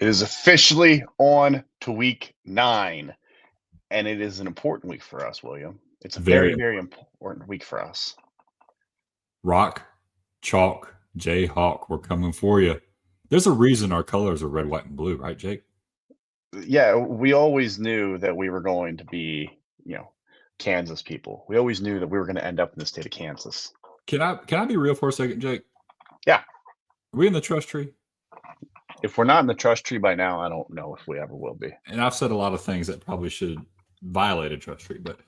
It is officially on to week 9, and it is an important week for us, William. It's a very, Very very important week for us. Rock, chalk, Jayhawk, we're coming for you. There's a reason our colors are red, white, and blue, right, Jake? Yeah, we always knew that we were going to be, Kansas people. We always knew that we were going to end up in the state of Kansas. Can I be real for a second, Jake? Yeah. Are we in the trust tree? If we're not in the trust tree by now, I don't know if we ever will be. And I've said a lot of things that probably should violate a trust tree, but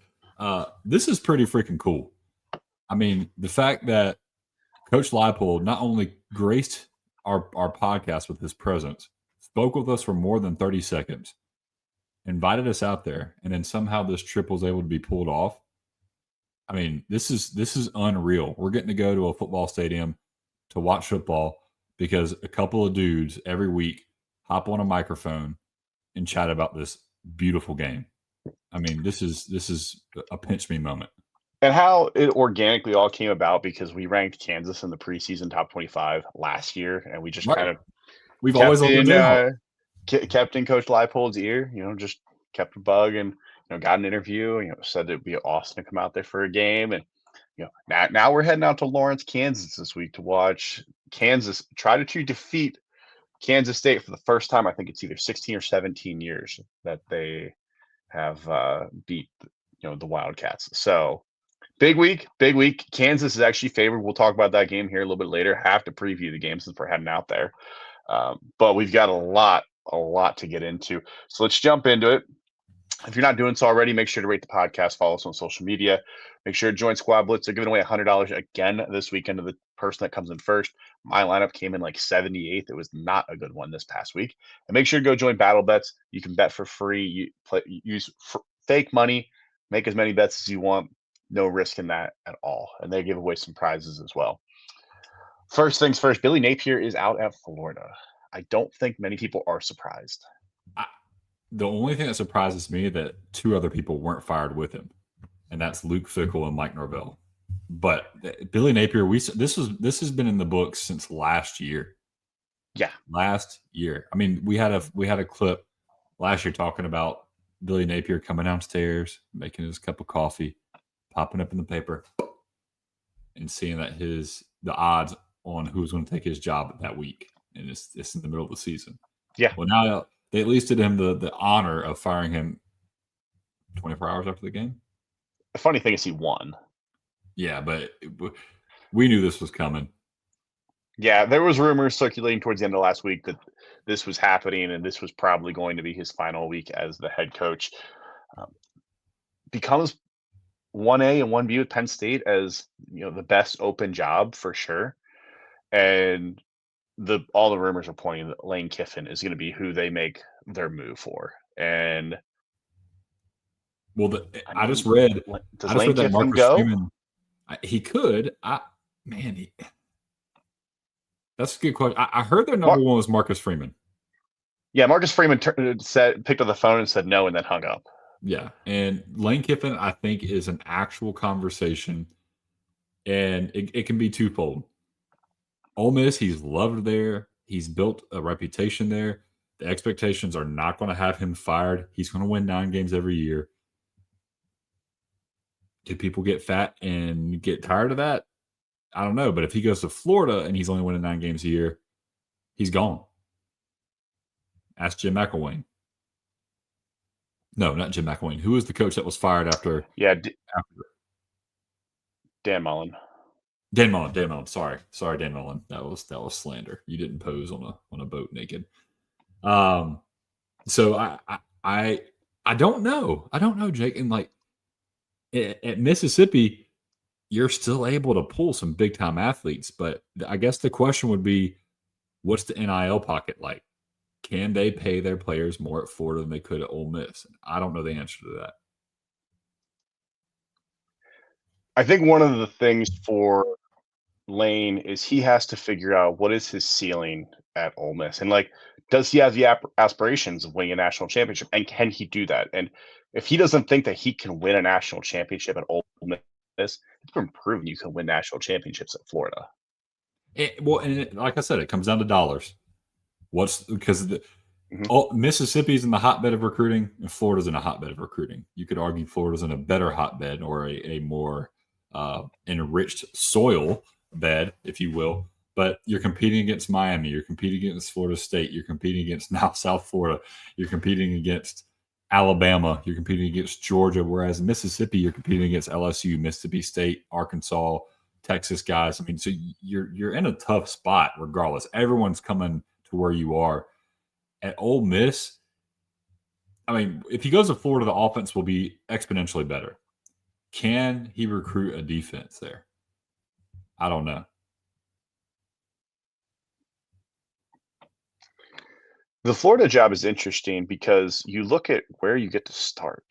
this is pretty freaking cool. I mean, the fact that Coach Leipold not only graced our podcast with his presence, spoke with us for more than 30 seconds, invited us out there, and then somehow this trip was able to be pulled off. I mean, this is unreal. We're getting to go to a football stadium to watch football because a couple of dudes every week hop on a microphone and chat about this beautiful game. I mean, this is a pinch me moment. And how it organically all came about because we ranked Kansas in the preseason top 25 last year, and we just kind of we've always kept in Coach Leipold's ear, just kept a bug and got an interview, said it'd be awesome to come out there for a game. And now we're heading out to Lawrence, Kansas this week to watch Kansas try to defeat Kansas State for the first time. I think it's either 16 or 17 years that they have beat the Wildcats. So big week. Kansas is actually favored. We'll talk about that game here a little bit later. Have to preview the game since we're heading out there. But we've got a lot to get into. So let's jump into it. If you're not doing so already, make sure to rate the podcast, follow us on social media. Make sure to join Squad Blitz. They're giving away $100 again this weekend to the person that comes in first. My lineup came in like 78th. It was not a good one this past week. And make sure to go join Battle Bets. You can bet for free. Use fake money. Make as many bets as you want. No risk in that at all. And they give away some prizes as well. First things first, Billy Napier is out at Florida. I don't think many people are surprised. The only thing that surprises me is that 2 other people weren't fired with him, and that's Luke Fickell and Mike Norvell. But Billy Napier, this has been in the books since last year. Yeah, last year. I mean, we had a clip last year talking about Billy Napier coming downstairs, making his cup of coffee, popping up in the paper, and seeing that the odds on who's going to take his job that week, and it's in the middle of the season. Yeah. Well, now they at least did him the honor of firing him 24 hours after the game. The funny thing is he won. Yeah, but we knew this was coming. Yeah, there was rumors circulating towards the end of last week that this was happening and this was probably going to be his final week as the head coach. Becomes 1A and 1B with Penn State as the best open job for sure. And all the rumors are pointing that Lane Kiffin is going to be who they make their move for. And I just read. Does Lane Kiffin go? Freeman, he could. That's a good question. I heard their number one was Marcus Freeman. Yeah, Marcus Freeman picked up the phone and said no, and then hung up. Yeah, and Lane Kiffin, I think, is an actual conversation, and it can be twofold. Ole Miss, he's loved there. He's built a reputation there. The expectations are not going to have him fired. He's going to win 9 games every year. Do people get fat and get tired of that? I don't know. But if he goes to Florida and he's only winning 9 games a year, he's gone. Ask Jim McElwain. No, not Jim McElwain. Who was the coach that was fired after? Yeah, Dan Mullen. Dan Mullen. Sorry, Dan Mullen. That was slander. You didn't pose on a boat naked. So I don't know. I don't know, Jake. And like at Mississippi, you're still able to pull some big time athletes, but I guess the question would be, what's the NIL pocket like? Can they pay their players more at Florida than they could at Ole Miss? I don't know the answer to that. I think one of the things for Lane is he has to figure out what is his ceiling at Ole Miss, and does he have the aspirations of winning a national championship, and can he do that? And if he doesn't think that he can win a national championship at Ole Miss, it's been proven you can win national championships at Florida. And like I said, it comes down to dollars. Because Mississippi's in the hotbed of recruiting, and Florida's in a hotbed of recruiting. You could argue Florida's in a better hotbed or a more enriched soil bed, if you will. But you're competing against Miami. You're competing against Florida State. You're competing against now South Florida. You're competing against Alabama. You're competing against Georgia. Whereas Mississippi, you're competing against LSU, Mississippi State, Arkansas, Texas guys. I mean, so you're in a tough spot regardless. Everyone's coming to where you are. At Ole Miss, I mean, if he goes to Florida, the offense will be exponentially better. Can he recruit a defense there? I don't know. The Florida job is interesting because you look at where you get to start.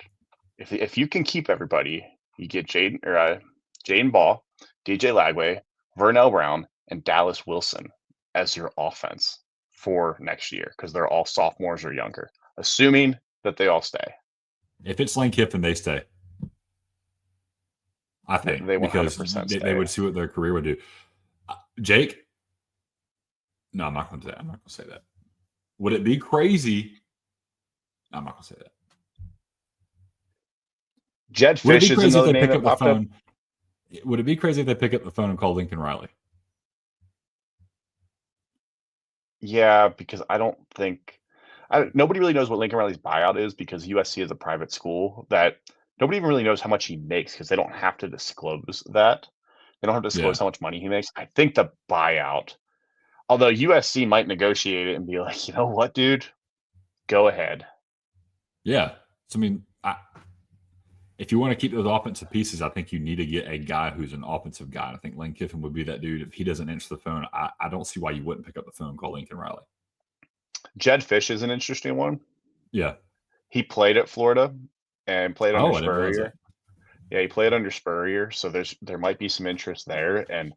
If you can keep everybody, you get Jaden Ball, DJ Lagway, Vernell Brown, and Dallas Wilson as your offense for next year because they're all sophomores or younger, assuming that they all stay. If it's Lane Kiffin, they stay. I think they because they would see what their career would do. Jake? No, I'm not going to say that. I'm not going to say that. Would it be crazy? No, I'm not going to say that. Jed Fish is another name that popped up. Would it be crazy if they pick up the phone and call Lincoln Riley? Yeah, because I don't think nobody really knows what Lincoln Riley's buyout is because USC is a private school that nobody even really knows how much he makes because they don't have to disclose that. They don't have to disclose how much money he makes. I think the buyout, although USC might negotiate it and be like, you know what, dude, go ahead. Yeah. So, I mean, if you want to keep those offensive pieces, I think you need to get a guy who's an offensive guy. I think Lane Kiffin would be that dude. If he doesn't answer the phone, I don't see why you wouldn't pick up the phone and call Lincoln Riley. Jed Fish is an interesting one. Yeah. He played at Florida and played under Spurrier. Yeah, he played under Spurrier, so there might be some interest there. And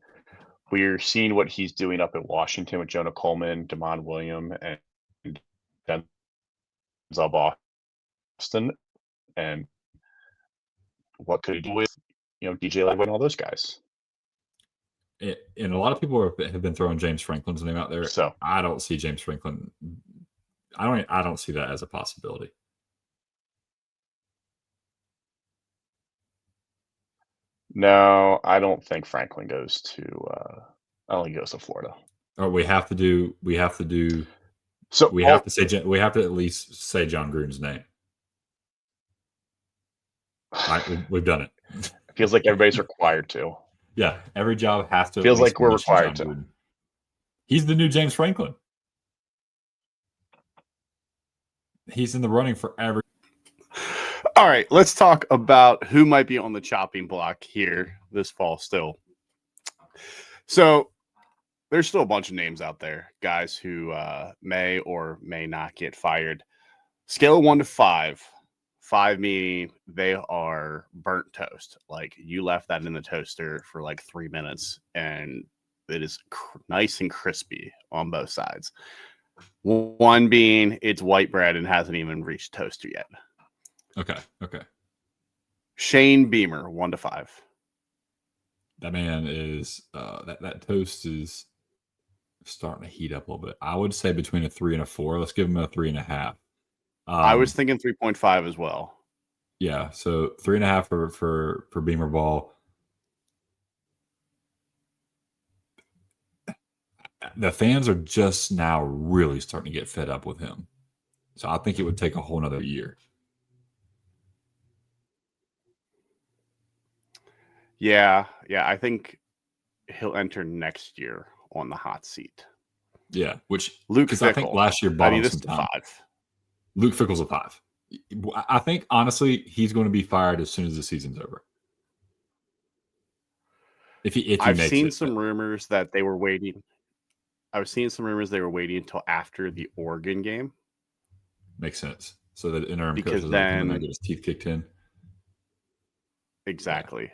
we're seeing what he's doing up at Washington with Jonah Coleman, Damon Williams, and Denzel Boston. And what could he do with, DJ Lagway and all those guys? And a lot of people have been throwing James Franklin's name out there. So I don't see James Franklin. I don't see that as a possibility. No, I don't think Franklin goes to. I don't think he goes to Florida. Oh, we have to do. So we have to at least say John Gruden's name. We've done it. It feels like everybody's required to. Yeah, every job has to. Feels like we're required to. Gruden. He's the new James Franklin. He's in the running for every. All right, let's talk about who might be on the chopping block here this fall still. So there's still a bunch of names out there, guys who may or may not get fired. Scale of 1 to 5. 5 meaning they are burnt toast. Like you left that in the toaster for like 3 minutes and it is nice and crispy on both sides. 1 being it's white bread and hasn't even reached toaster yet. Okay. Shane Beamer, 1 to 5. That man is that toast is starting to heat up a little bit. I would say between a 3 and a 4. Let's give him a 3.5. I was thinking 3.5 as well. Yeah, so 3.5 for Beamer Ball. The fans are just now really starting to get fed up with him. So I think it would take a whole nother year. Yeah, I think he'll enter next year on the hot seat. Yeah, which Luke Fickell. I think last year bought him some time. 5. Luke Fickell's a 5. I think honestly he's going to be fired as soon as the season's over. If he I've seen some rumors that they were waiting. I was seeing some rumors they were waiting until after the Oregon game. Makes sense. So that interim because coach then get his teeth kicked in. Exactly.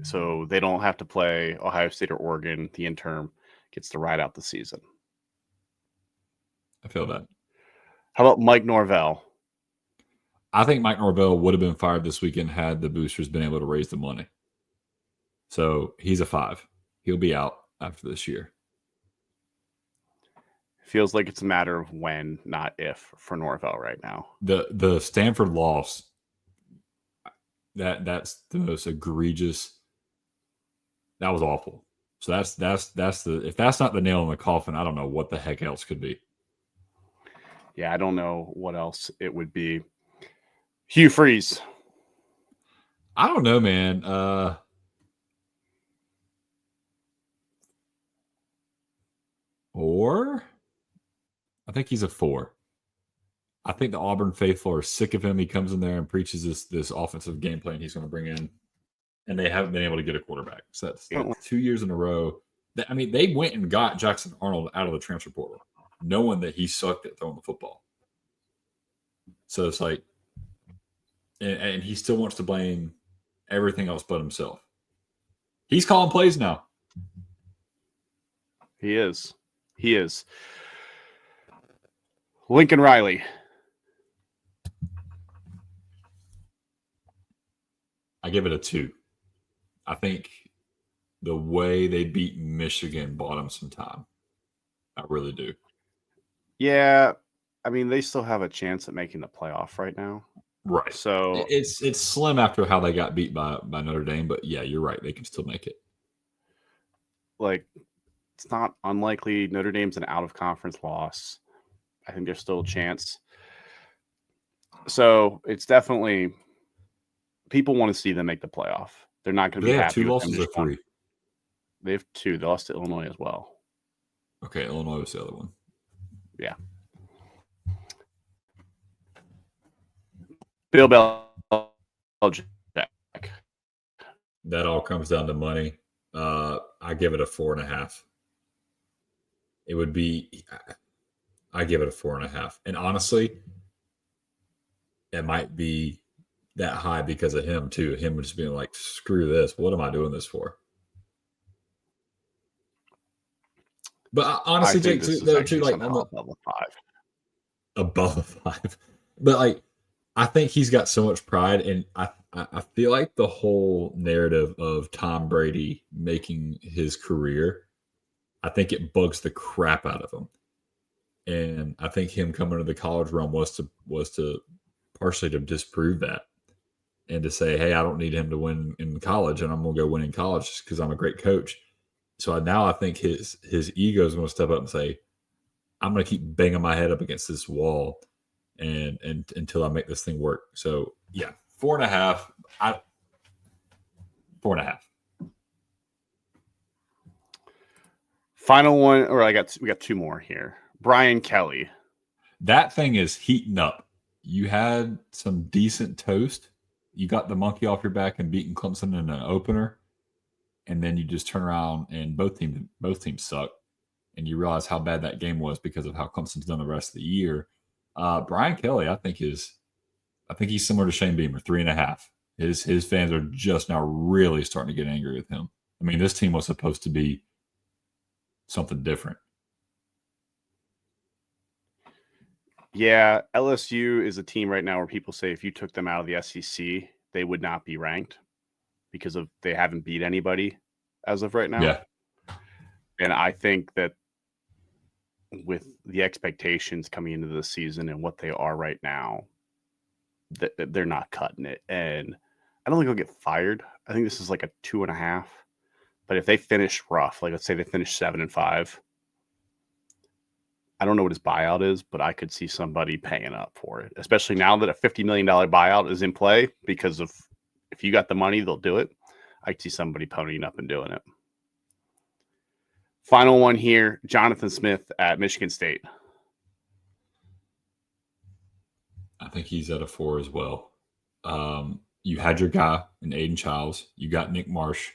So they don't have to play Ohio State or Oregon. The interim gets to ride out the season. I feel that. How about Mike Norvell? I think Mike Norvell would have been fired this weekend had the boosters been able to raise the money. So he's a 5. He'll be out after this year. Feels like it's a matter of when, not if, for Norvell right now. The Stanford loss, that's the most egregious. That was awful. So that's the if that's not the nail in the coffin, I don't know what the heck else could be. Yeah, I don't know what else it would be. Hugh Freeze. I don't know, man. Or I think he's a 4. I think the Auburn faithful are sick of him. He comes in there and preaches this offensive game plan he's going to bring in, and they haven't been able to get a quarterback. So that's 2 years in a row. I mean, they went and got Jackson Arnold out of the transfer portal, knowing that he sucked at throwing the football. So it's like, and he still wants to blame everything else but himself. He's calling plays now. He is. Lincoln Riley. I give it a 2. I think the way they beat Michigan bought him some time. I really do. Yeah, I mean, they still have a chance at making the playoff right now. Right. So it's slim after how they got beat by Notre Dame, but yeah, you're right. They can still make it. Like, it's not unlikely. Notre Dame's an out-of-conference loss. I think there's still a chance. So it's definitely people want to see them make the playoff. They're not going to be They have happy 2 with them losses or just one. 3. They have 2. They lost to Illinois as well. Okay, Illinois was the other one. Yeah. Bill Belichick. That all comes down to money. I give it a 4.5. It would be. I give it a 4.5. And honestly, it might be that high because of him too. Him just being like, "Screw this! What am I doing this for?" But honestly, Jake, too, like I'm above 5. Above a 5. But like, I think he's got so much pride, and I feel like the whole narrative of Tom Brady making his career, I think it bugs the crap out of him. And I think him coming to the college realm was to partially to disprove that and to say, hey, I don't need him to win in college, and I'm going to go win in college just because I'm a great coach. So now I think his ego is going to step up and say, I'm going to keep banging my head up against this wall and until I make this thing work. So yeah, 4.5. 4.5. Final one, or we got 2 more here. Brian Kelly. That thing is heating up. You had some decent toast. You got the monkey off your back and beating Clemson in an opener, and then you just turn around and both teams suck, and you realize how bad that game was because of how Clemson's done the rest of the year. Brian Kelly, I think he's similar to Shane Beamer, 3.5. His fans are just now really starting to get angry with him. I mean, this team was supposed to be something different. Yeah, LSU is a team right now where people say if you took them out of the SEC, they would not be ranked because they haven't beat anybody as of right now. Yeah. And I think that with the expectations coming into the season and what they are right now, that they're not cutting it. And I don't think they'll get fired. I think this is like a 2.5. But if they finish rough, like let's say they finish 7-5, I don't know what his buyout is, but I could see somebody paying up for it, especially now that a $50 million buyout is in play because of if you got the money, they'll do it. I could see somebody ponying up and doing it. Final one here, Jonathan Smith at Michigan State. I think he's at a 4 as well. You had your guy in Aiden Childs. You got Nick Marsh.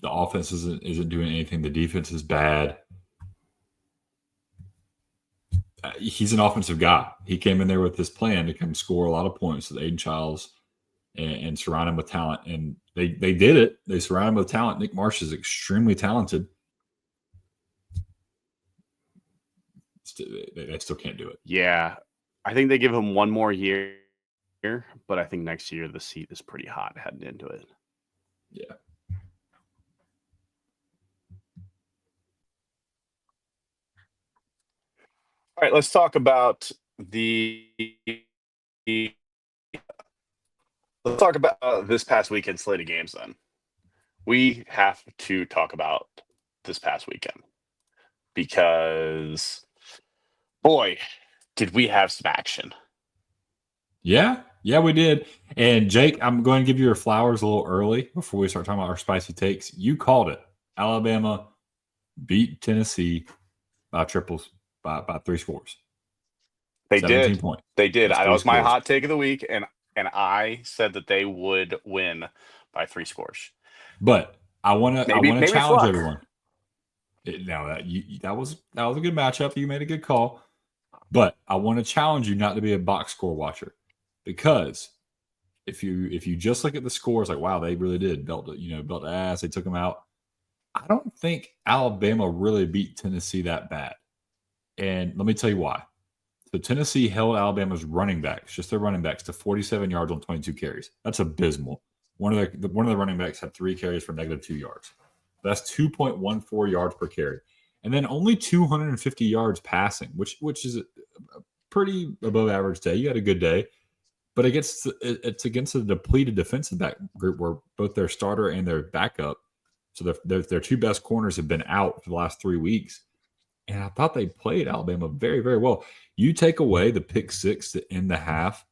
The offense isn't doing anything. The defense is bad. He's an offensive guy. He came in there with this plan to come score a lot of points with Aiden Childs and surround him with talent. And they did it. They surround him with talent. Nick Marsh is extremely talented. They still can't do it. Yeah. I think they give him one more year, but I think next year the seat is pretty hot heading into it. Yeah. All right, let's talk about this past weekend slate of games. Then we have to talk about this past weekend because, boy, did we have some action. Yeah, we did. And Jake, I'm going to give you your flowers a little early before we start talking about our spicy takes. You called it. Alabama beat Tennessee by triples by 3 scores. They 17 did. points. They did. That's That 3 was my scores. hot take of the week, and I said that they would win by 3 scores. But I want to challenge luck. everyone. That was a good matchup. You made a good call. But I want to challenge you not to be a box score watcher, because if you just look at the scores, like, wow, they really did belt the ass. They took them out. I don't think Alabama really beat Tennessee that bad. And let me tell you why. So Tennessee held Alabama's running backs, just their running backs, to 47 yards on 22 carries. That's abysmal. One of the running backs had 3 carries for -2 yards. That's 2.14 yards per carry. And then only 250 yards passing, which is a pretty above average day. You had a good day. But it's against a depleted defensive back group where both their starter and their backup, so their 2 best corners, have been out for the last 3 weeks. And I thought they played Alabama very, very well. You take away the pick 6 to end the half,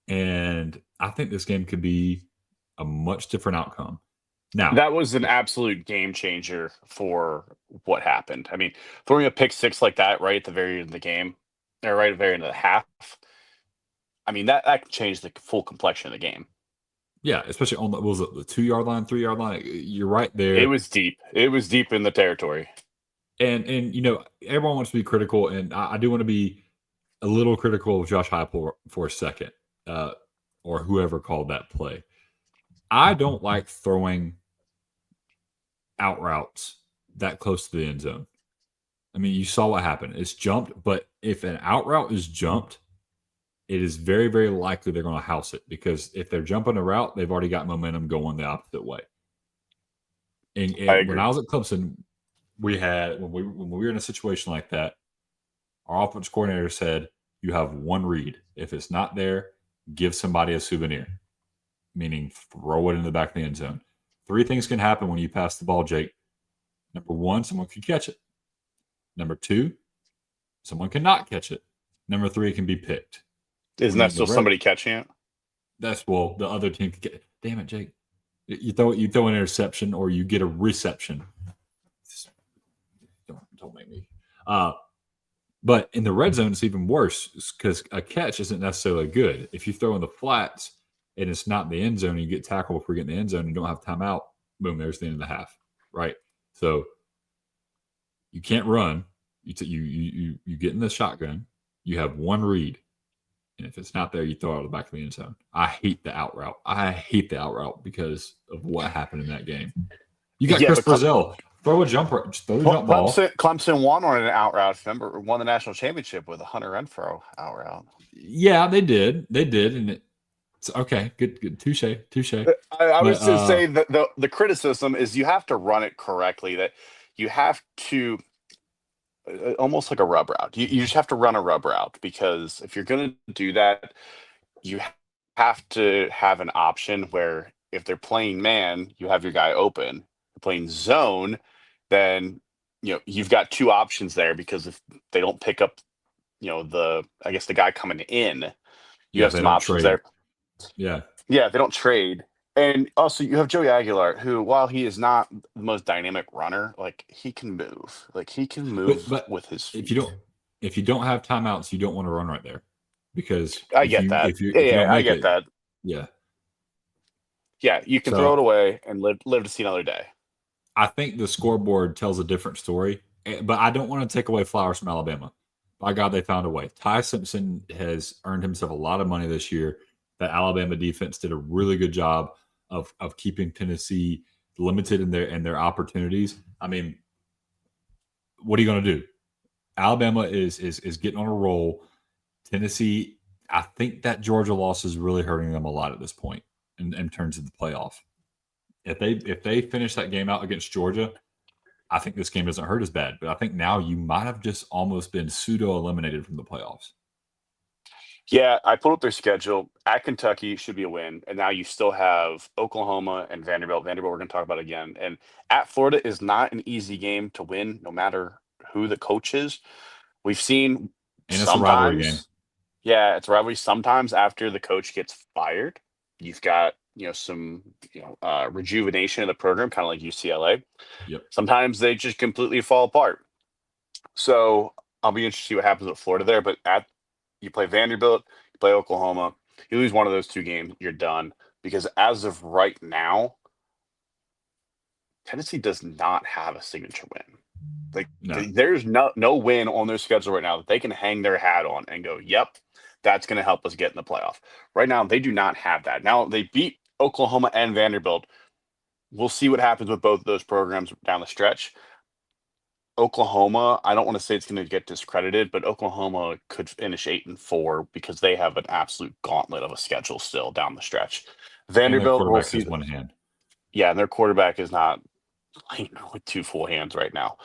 and I think this game could be a much different outcome. Now, that was an absolute game changer for what happened. I mean, throwing a pick 6 like that right at the very end of the game, or right at the very end of the half, I mean, that changed the full complexion of the game. Yeah, especially on the 2-yard line, 3-yard line. You're right there. It was deep. It was deep in the territory. And everyone wants to be critical, and I do want to be a little critical of Josh Heupel for a second, or whoever called that play. I don't like throwing out routes that close to the end zone. I mean, you saw what happened. It's jumped, but if an out route is jumped, it is very, very likely they're going to house it, because if they're jumping a route, they've already got momentum going the opposite way. And when I was at Clemson, when we were in a situation like that, our offense coordinator said, you have one read. If it's not there, give somebody a souvenir, meaning throw it in the back of the end zone. 3 things can happen when you pass the ball, Jake. Number 1, someone can catch it. Number 2, someone cannot catch it. Number 3, it can be picked. Isn't that still somebody catching it? The other team can get it. Damn it, Jake. You throw an interception, or you get a reception. Don't make me. But in the red zone, it's even worse, because a catch isn't necessarily good. If you throw in the flats and it's not in the end zone, and you get tackled before you get in the end zone and don't have timeout, boom, there's the end of the half, right? So you can't run. You get in the shotgun. You have one read. And if it's not there, you throw it out the back of the end zone. I hate the out route because of what happened in that game. You got Chris Brazil. Throw a jump ball. Clemson won on an out route. Remember, won the national championship with a Hunter Renfrow out route. Yeah, they did, and it's okay. Good, touche. I was to say that the criticism is you have to run it correctly. That you have to almost like a rub route. You just have to run a rub route, because if you're going to do that, you have to have an option where if they're playing man, you have your guy open. If they're playing zone, then you've got 2 options there, because if they don't pick up, the guy coming in, you have some options there. Yeah, they don't trade. And also, you have Joey Aguilar, who, while he is not the most dynamic runner, he can move. He can move with his feet. If you don't have timeouts, you don't want to run right there, because I get that. I get that. Yeah, you can throw it away and live to see another day. I think the scoreboard tells a different story, but I don't want to take away flowers from Alabama. By God, they found a way. Ty Simpson has earned himself a lot of money this year. That Alabama defense did a really good job of keeping Tennessee limited in their opportunities. I mean, what are you going to do? Alabama is getting on a roll. Tennessee, I think that Georgia loss is really hurting them a lot at this point in terms of the playoff. If they finish that game out against Georgia, I think this game doesn't hurt as bad. But I think now you might have just almost been pseudo-eliminated from the playoffs. Yeah, I pulled up their schedule. At Kentucky should be a win, and now you still have Oklahoma and Vanderbilt. Vanderbilt we're going to talk about again. And at Florida is not an easy game to win, no matter who the coach is. We've seen And it's a rivalry game. sometimes, yeah, it's a rivalry. Sometimes after the coach gets fired, you've got some rejuvenation of the program, kind of like UCLA. Yep. Sometimes they just completely fall apart. So I'll be interested to see what happens with Florida there. But you play Vanderbilt, you play Oklahoma, you lose one of those two games, you're done. Because as of right now, Tennessee does not have a signature win. Like there's no win on their schedule right now that they can hang their hat on and go, yep, that's going to help us get in the playoff. Right now, they do not have that. Now they beat Oklahoma and Vanderbilt. We'll see what happens with both of those programs down the stretch. Oklahoma, I don't want to say it's going to get discredited, but Oklahoma could finish 8-4 because they have an absolute gauntlet of a schedule still down the stretch. Vanderbilt, we'll see. One hand. Yeah, and their quarterback is not with two full hands right now.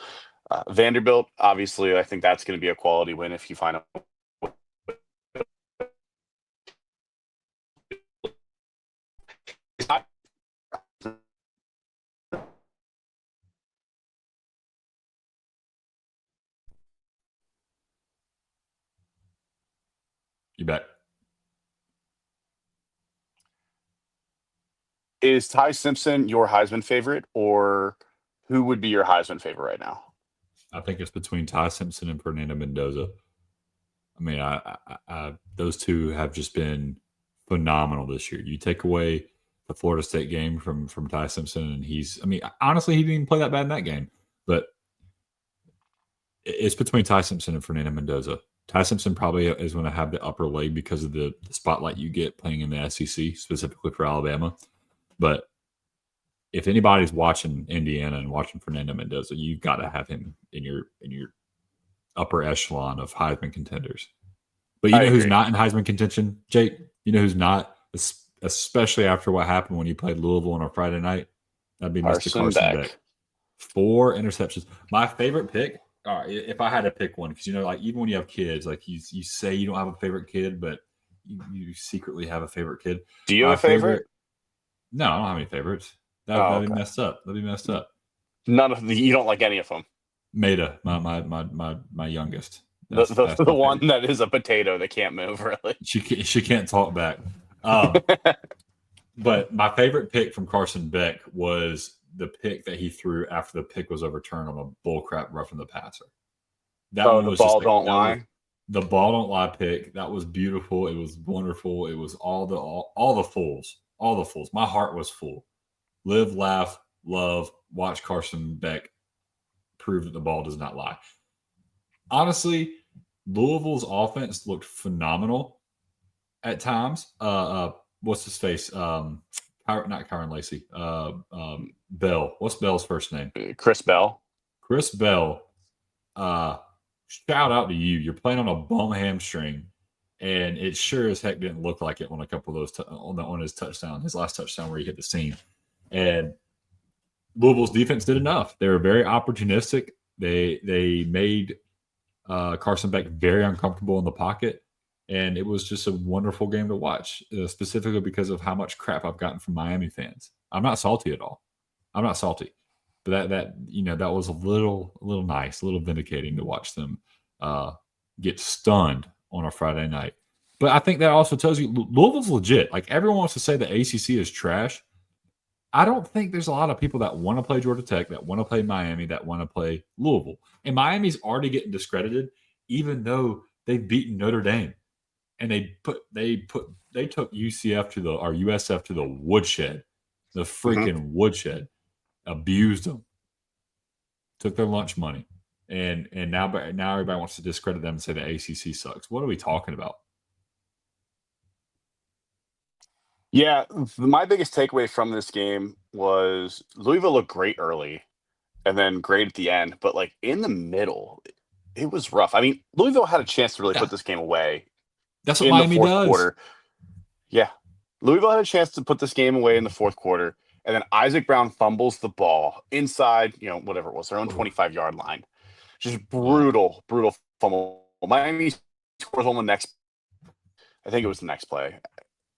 Vanderbilt, obviously, I think that's going to be a quality win if you find a. You bet. Is Ty Simpson your Heisman favorite, or who would be your Heisman favorite right now? I think it's between Ty Simpson and Fernando Mendoza. I mean, I those two have just been phenomenal this year. You take away the Florida State game from Ty Simpson, and honestly, he didn't even play that bad in that game. But it's between Ty Simpson and Fernando Mendoza. Ty Simpson probably is going to have the upper leg because of the spotlight you get playing in the SEC, specifically for Alabama. But if anybody's watching Indiana and watching Fernando Mendoza, you've got to have him in your upper echelon of Heisman contenders. But you know who's not in Heisman contention, Jake? You know who's not, especially after what happened when he played Louisville on a Friday night? That'd be Mr. Carson Beck. 4 interceptions. My favorite pick, all right, if I had to pick one, because even when you have kids, like you say you don't have a favorite kid, but you secretly have a favorite kid. Do you have a favorite? No, I don't have any favorites. That'd be messed up. That'd be messed up. None of you don't like any of them. Maida, my youngest. That's the one favorite. That is a potato that can't move, really. She can't talk back. But my favorite pick from Carson Beck was the pick that he threw after the pick was overturned on a bullcrap roughing the passer. That one was the ball don't lie. The ball don't lie pick. That was beautiful. It was wonderful. It was all the fools. All the fools. My heart was full. Live, laugh, love, watch Carson Beck prove that the ball does not lie. Honestly, Louisville's offense looked phenomenal at times. What's his face? Not Kyron Lacey. Bell. What's Bell's first name? Chris Bell. Chris Bell. Shout out to you. You're playing on a bum hamstring, and it sure as heck didn't look like it on a couple of those on his touchdown, his last touchdown where he hit the seam. And Louisville's defense did enough. They were very opportunistic. They made Carson Beck very uncomfortable in the pocket, and it was just a wonderful game to watch, specifically because of how much crap I've gotten from Miami fans. I'm not salty at all. I'm not salty, but that was a little nice, a little vindicating to watch them get stunned on a Friday night. But I think that also tells you Louisville's legit. Like, everyone wants to say the ACC is trash. I don't think there's a lot of people that want to play Georgia Tech, that want to play Miami, that want to play Louisville. And Miami's already getting discredited, even though they've beaten Notre Dame. And they took USF to the woodshed, the freaking woodshed, abused them, took their lunch money, and now everybody wants to discredit them and say the ACC sucks. What are we talking about? Yeah, my biggest takeaway from this game was Louisville looked great early and then great at the end, but like in the middle, it was rough. I mean, Louisville had a chance to really put this game away. That's what Miami does. Quarter. Yeah. Louisville had a chance to put this game away in the fourth quarter, And then Isaac Brown fumbles the ball inside, whatever it was, their own 25-yard line. Just brutal fumble. Miami scores on the next, I think it was the next play.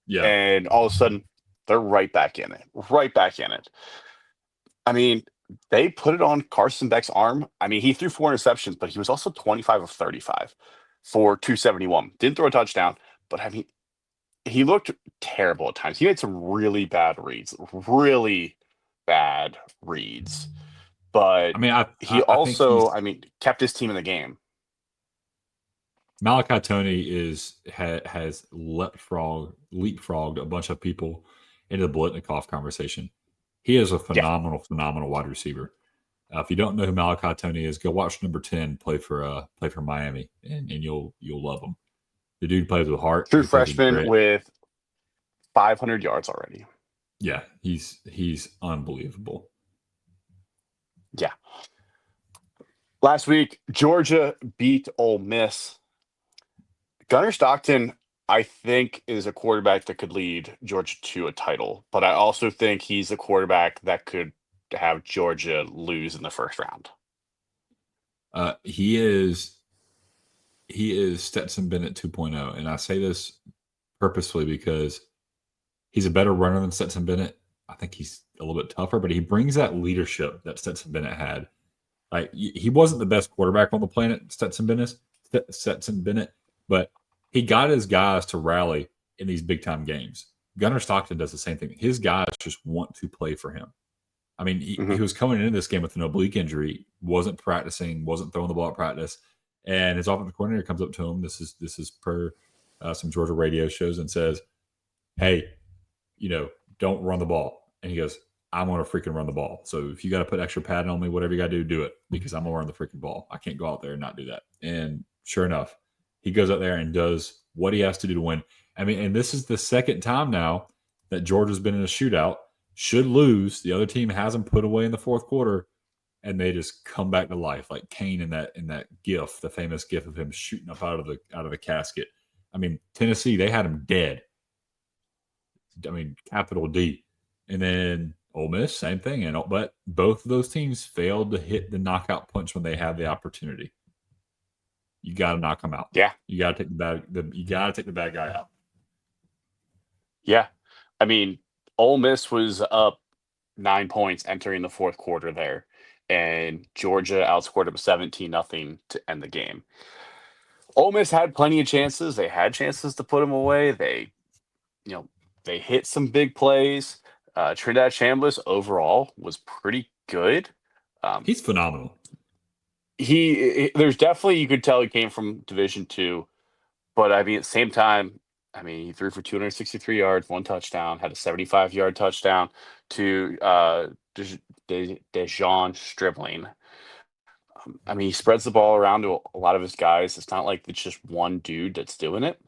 Yeah. And all of a sudden, they're right back in it. I mean, they put it on Carson Beck's arm. I mean, he threw 4 interceptions, but he was also 25 of 35 for 271. Didn't throw a touchdown, but I mean, he looked terrible at times. He made some really bad reads. But I mean, he also kept his team in the game. Malachi Tony has leapfrogged a bunch of people into the Blitnikoff conversation. He is a phenomenal wide receiver. If you don't know who Malachi Tony is, go watch number 10 play for Miami, and you'll love him. The dude plays with heart. True freshman with 500 yards already. Yeah, he's unbelievable. Yeah. Last week, Georgia beat Ole Miss. Gunnar Stockton, I think, is a quarterback that could lead Georgia to a title, but I also think he's a quarterback that could have Georgia lose in the first round. He is Stetson Bennett 2.0, and I say this purposefully because he's a better runner than Stetson Bennett. I think he's a little bit tougher, but he brings that leadership that Stetson Bennett had. Like, he wasn't the best quarterback on the planet, Stetson Bennett, but he got his guys to rally in these big time games. Gunnar Stockton does the same thing. His guys just want to play for him. I mean, he was coming into this game with an oblique injury, wasn't practicing, wasn't throwing the ball at practice, and his offensive coordinator comes up to him. This is per some Georgia radio shows, and says, "Hey, don't run the ball." And he goes, "I'm going to freaking run the ball. So if you got to put extra padding on me, whatever you got to do it, because I'm going to run the freaking ball. I can't go out there and not do that." And sure enough, he goes out there and does what he has to do to win. I mean, and this is the second time now that Georgia's been in a shootout, should lose. The other team has them put away in the fourth quarter, and they just come back to life, like Kane in that GIF, the famous GIF of him shooting up out of the casket. I mean, Tennessee, they had him dead. I mean, capital D. And then Ole Miss, same thing. But both of those teams failed to hit the knockout punch when they had the opportunity. You got to knock them out. Yeah, you got to take the bad guy out. Yeah, I mean, Ole Miss was up 9 points entering the fourth quarter there, and Georgia outscored them 17-0 to end the game. Ole Miss had plenty of chances. They had chances to put them away. They hit some big plays. Trinidad Chambliss overall was pretty good. He's phenomenal. There's definitely, you could tell he came from Division II, but I mean, at the same time, he threw for 263 yards, 1 touchdown, had a 75-yard touchdown to Dejon Stribling. I mean, he spreads the ball around to a lot of his guys. It's not like it's just one dude that's doing it.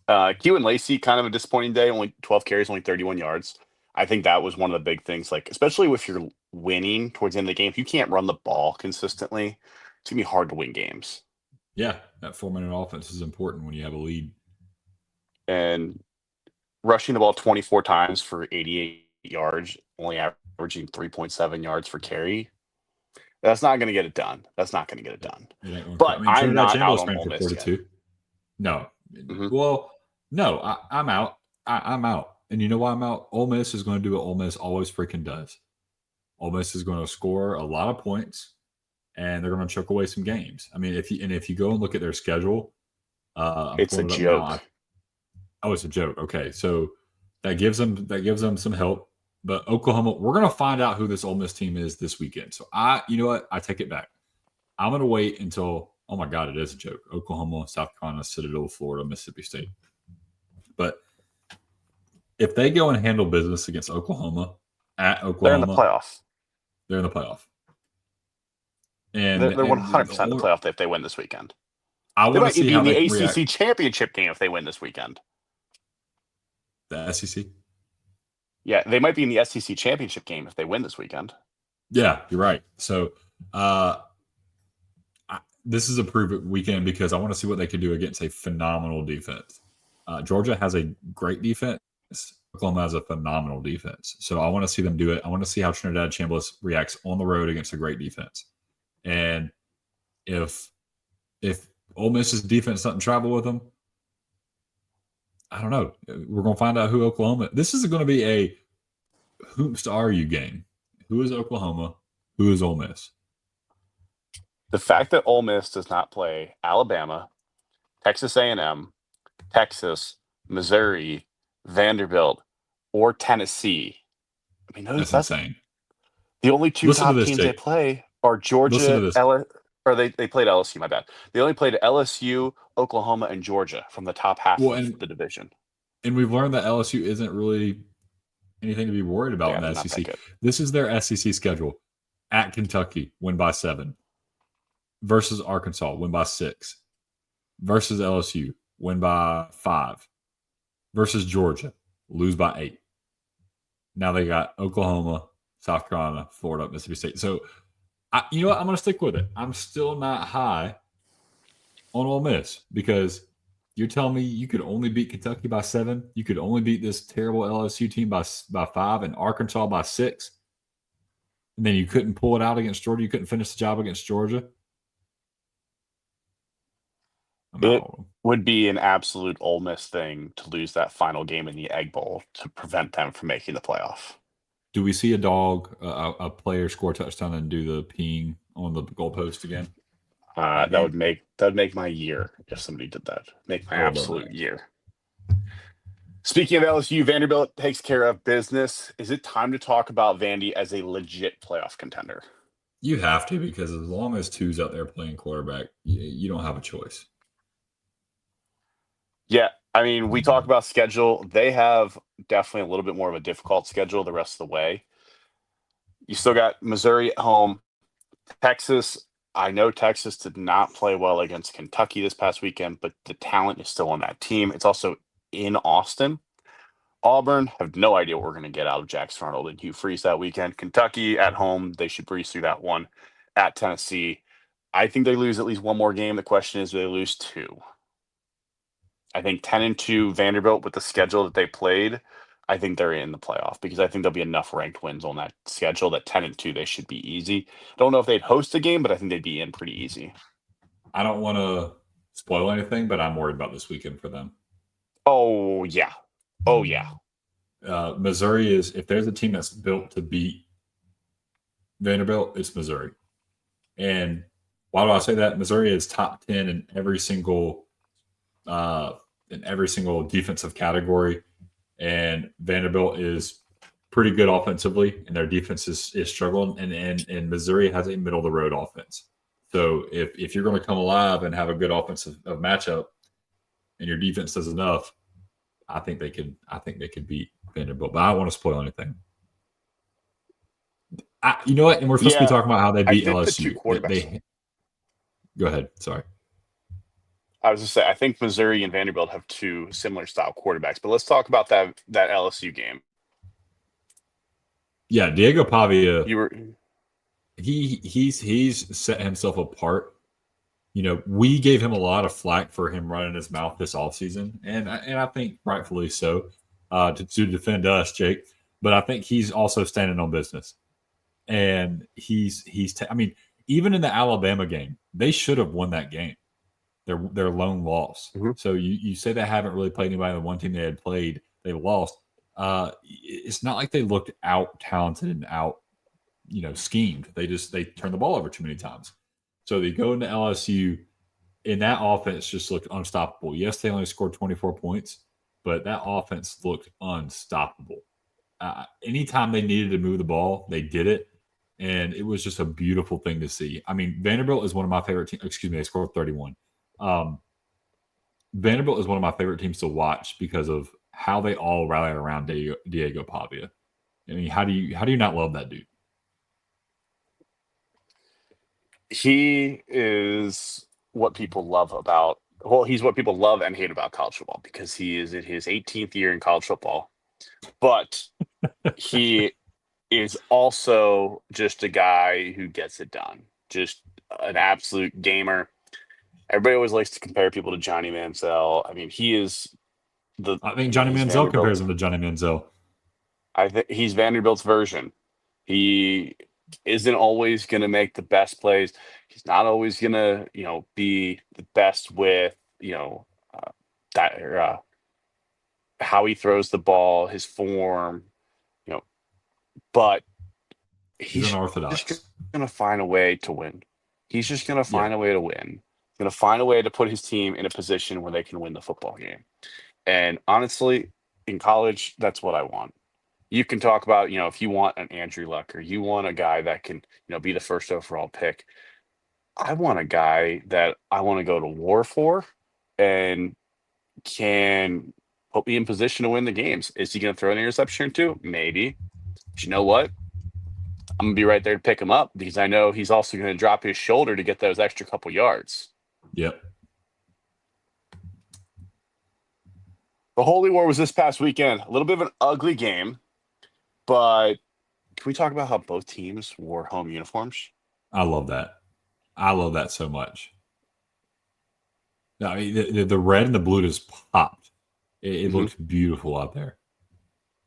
Keelan Lacey, kind of a disappointing day, only 12 carries, only 31 yards. I think that was one of the big things, like, especially if you're winning towards the end of the game, if you can't run the ball consistently, it's going to be hard to win games. Yeah, that 4-minute offense is important when you have a lead. And rushing the ball 24 times for 88 yards, only averaging 3.7 yards for carry. That's not going to get it done. But I'm not out on Ole Miss yet. No. Mm-hmm. Well, no, I'm out. I'm out. And you know why I'm out? Ole Miss is going to do what Ole Miss always freaking does. Ole Miss is going to score a lot of points, and they're going to choke away some games. I mean, if you go and look at their schedule, it's a joke. It's a joke. Okay, so that gives them some help. But Oklahoma, we're going to find out who this Ole Miss team is this weekend. So you know what? I take it back. I'm going to wait until, oh my God, it is a joke. Oklahoma, South Carolina, Citadel, Florida, Mississippi State. But if they go and handle business against Oklahoma at Oklahoma, they're in the playoff. They're in the playoff. And they're 100% in the playoff if they win this weekend. I want to see how they the ACC championship game if they win this weekend. The SEC? Yeah, they might be in the SEC championship game if they win this weekend. Yeah, you're right. So this is a prove-it weekend because I want to see what they can do against a phenomenal defense. Georgia has a great defense. Oklahoma has a phenomenal defense. So I want to see them do it. I want to see how Trinidad Chambliss reacts on the road against a great defense. And if Ole Miss's defense doesn't travel with them, I don't know. We're going to find out who Oklahoma. This is going to be a whomst are you game. Who is Oklahoma? Who is Ole Miss? The fact that Ole Miss does not play Alabama, Texas A&M, Texas, Missouri, Vanderbilt, or Tennessee. I mean, That's insane. The only two Listen top to this, teams Jake. they play are Georgia, or they played LSU, my bad. They only played LSU, Oklahoma, and Georgia from the top half of the division. And we've learned that LSU isn't really anything to be worried about in the SEC. This is their SEC schedule. At Kentucky, win by 7. Versus Arkansas, win by 6. Versus LSU, win by 5. Versus Georgia, lose by 8. Now they got Oklahoma, South Carolina, Florida, Mississippi State. So, you know what? I'm going to stick with it. I'm still not high on Ole Miss because you're telling me you could only beat Kentucky by 7. You could only beat this terrible LSU team by 5 and Arkansas by 6. And then you couldn't pull it out against Georgia. You couldn't finish the job against Georgia. It would be an absolute Ole Miss thing to lose that final game in the Egg Bowl to prevent them from making the playoff. Do we see a player score a touchdown and do the peeing on the goalpost again? That would make my year if somebody did that. Make my absolute year. Speaking of LSU, Vanderbilt takes care of business. Is it time to talk about Vandy as a legit playoff contender? You have to, because as long as two's out there playing quarterback, you don't have a choice. Yeah, I mean, we talk about schedule. They have definitely a little bit more of a difficult schedule the rest of the way. You still got Missouri at home. Texas, I know Texas did not play well against Kentucky this past weekend, but the talent is still on that team. It's also in Austin. Auburn, have no idea what we're going to get out of Jackson Arnold and Hugh Freeze that weekend. Kentucky at home, they should breeze through that one. At Tennessee, I think they lose at least one more game. The question is, do they lose 2? I think 10-2 Vanderbilt with the schedule that they played, I think they're in the playoff because I think there'll be enough ranked wins on that schedule that 10-2 they should be easy. Don't know if they'd host a game, but I think they'd be in pretty easy. I don't want to spoil anything, but I'm worried about this weekend for them. Oh, yeah. Oh, yeah. Missouri is, if there's a team that's built to beat Vanderbilt, it's Missouri. And why do I say that? Missouri is top 10 in every single defensive category, and Vanderbilt is pretty good offensively, and their defense is struggling. And Missouri has a middle of the road offense. So if you're going to come alive and have a good offensive matchup, and your defense does enough, I think they could beat Vanderbilt. But I don't want to spoil anything. You know what? And we're supposed to be talking about how they beat LSU. Go ahead. Sorry. I was just saying, I think Missouri and Vanderbilt have 2 similar style quarterbacks, but let's talk about that LSU game. Yeah, Diego Pavia. He's set himself apart. You know, we gave him a lot of flack for him running his mouth this offseason, and I think rightfully so, to defend us, Jake. But I think he's also standing on business, and I mean, even in the Alabama game, they should have won that game. Their lone loss. Mm-hmm. So you say they haven't really played anybody on the one team they had played, they lost. It's not like they looked out talented and out, schemed. They turned the ball over too many times. So they go into LSU, and that offense just looked unstoppable. Yes, they only scored 24 points, but that offense looked unstoppable. Anytime they needed to move the ball, they did it, and it was just a beautiful thing to see. I mean, Vanderbilt is one of my favorite teams. Excuse me, they scored 31. Vanderbilt is one of my favorite teams to watch because of how they all rally around Diego Pavia. I mean, how do you not love that dude? He is what people love about. Well, he's what people love and hate about college football because he is in his 18th year in college football, but he is also just a guy who gets it done. Just an absolute gamer. Everybody always likes to compare people to Johnny Manziel. I mean, he is I think Johnny he's Manziel Vanderbilt. compares him to Johnny Manziel. I think he's Vanderbilt's version. He isn't always going to make the best plays. He's not always going to, be the best with, that how he throws the ball, his form, but He's he's unorthodox. just going to find a way to win. He's just going to Yeah. find a way to win. He's going to find a way to put his team in a position where they can win the football game. And honestly, in college, that's what I want. You can talk about, if you want an Andrew Luck or you want a guy that can, be the first overall pick. I want a guy that I want to go to war for and can put me in position to win the games. Is he going to throw an interception or two? Maybe. But you know what? I'm going to be right there to pick him up because I know he's also going to drop his shoulder to get those extra couple yards. Yep. The Holy War was this past weekend. A little bit of an ugly game, but can we talk about how both teams wore home uniforms? I love that. I love that so much. I mean, the red and the blue just popped. It looks beautiful out there.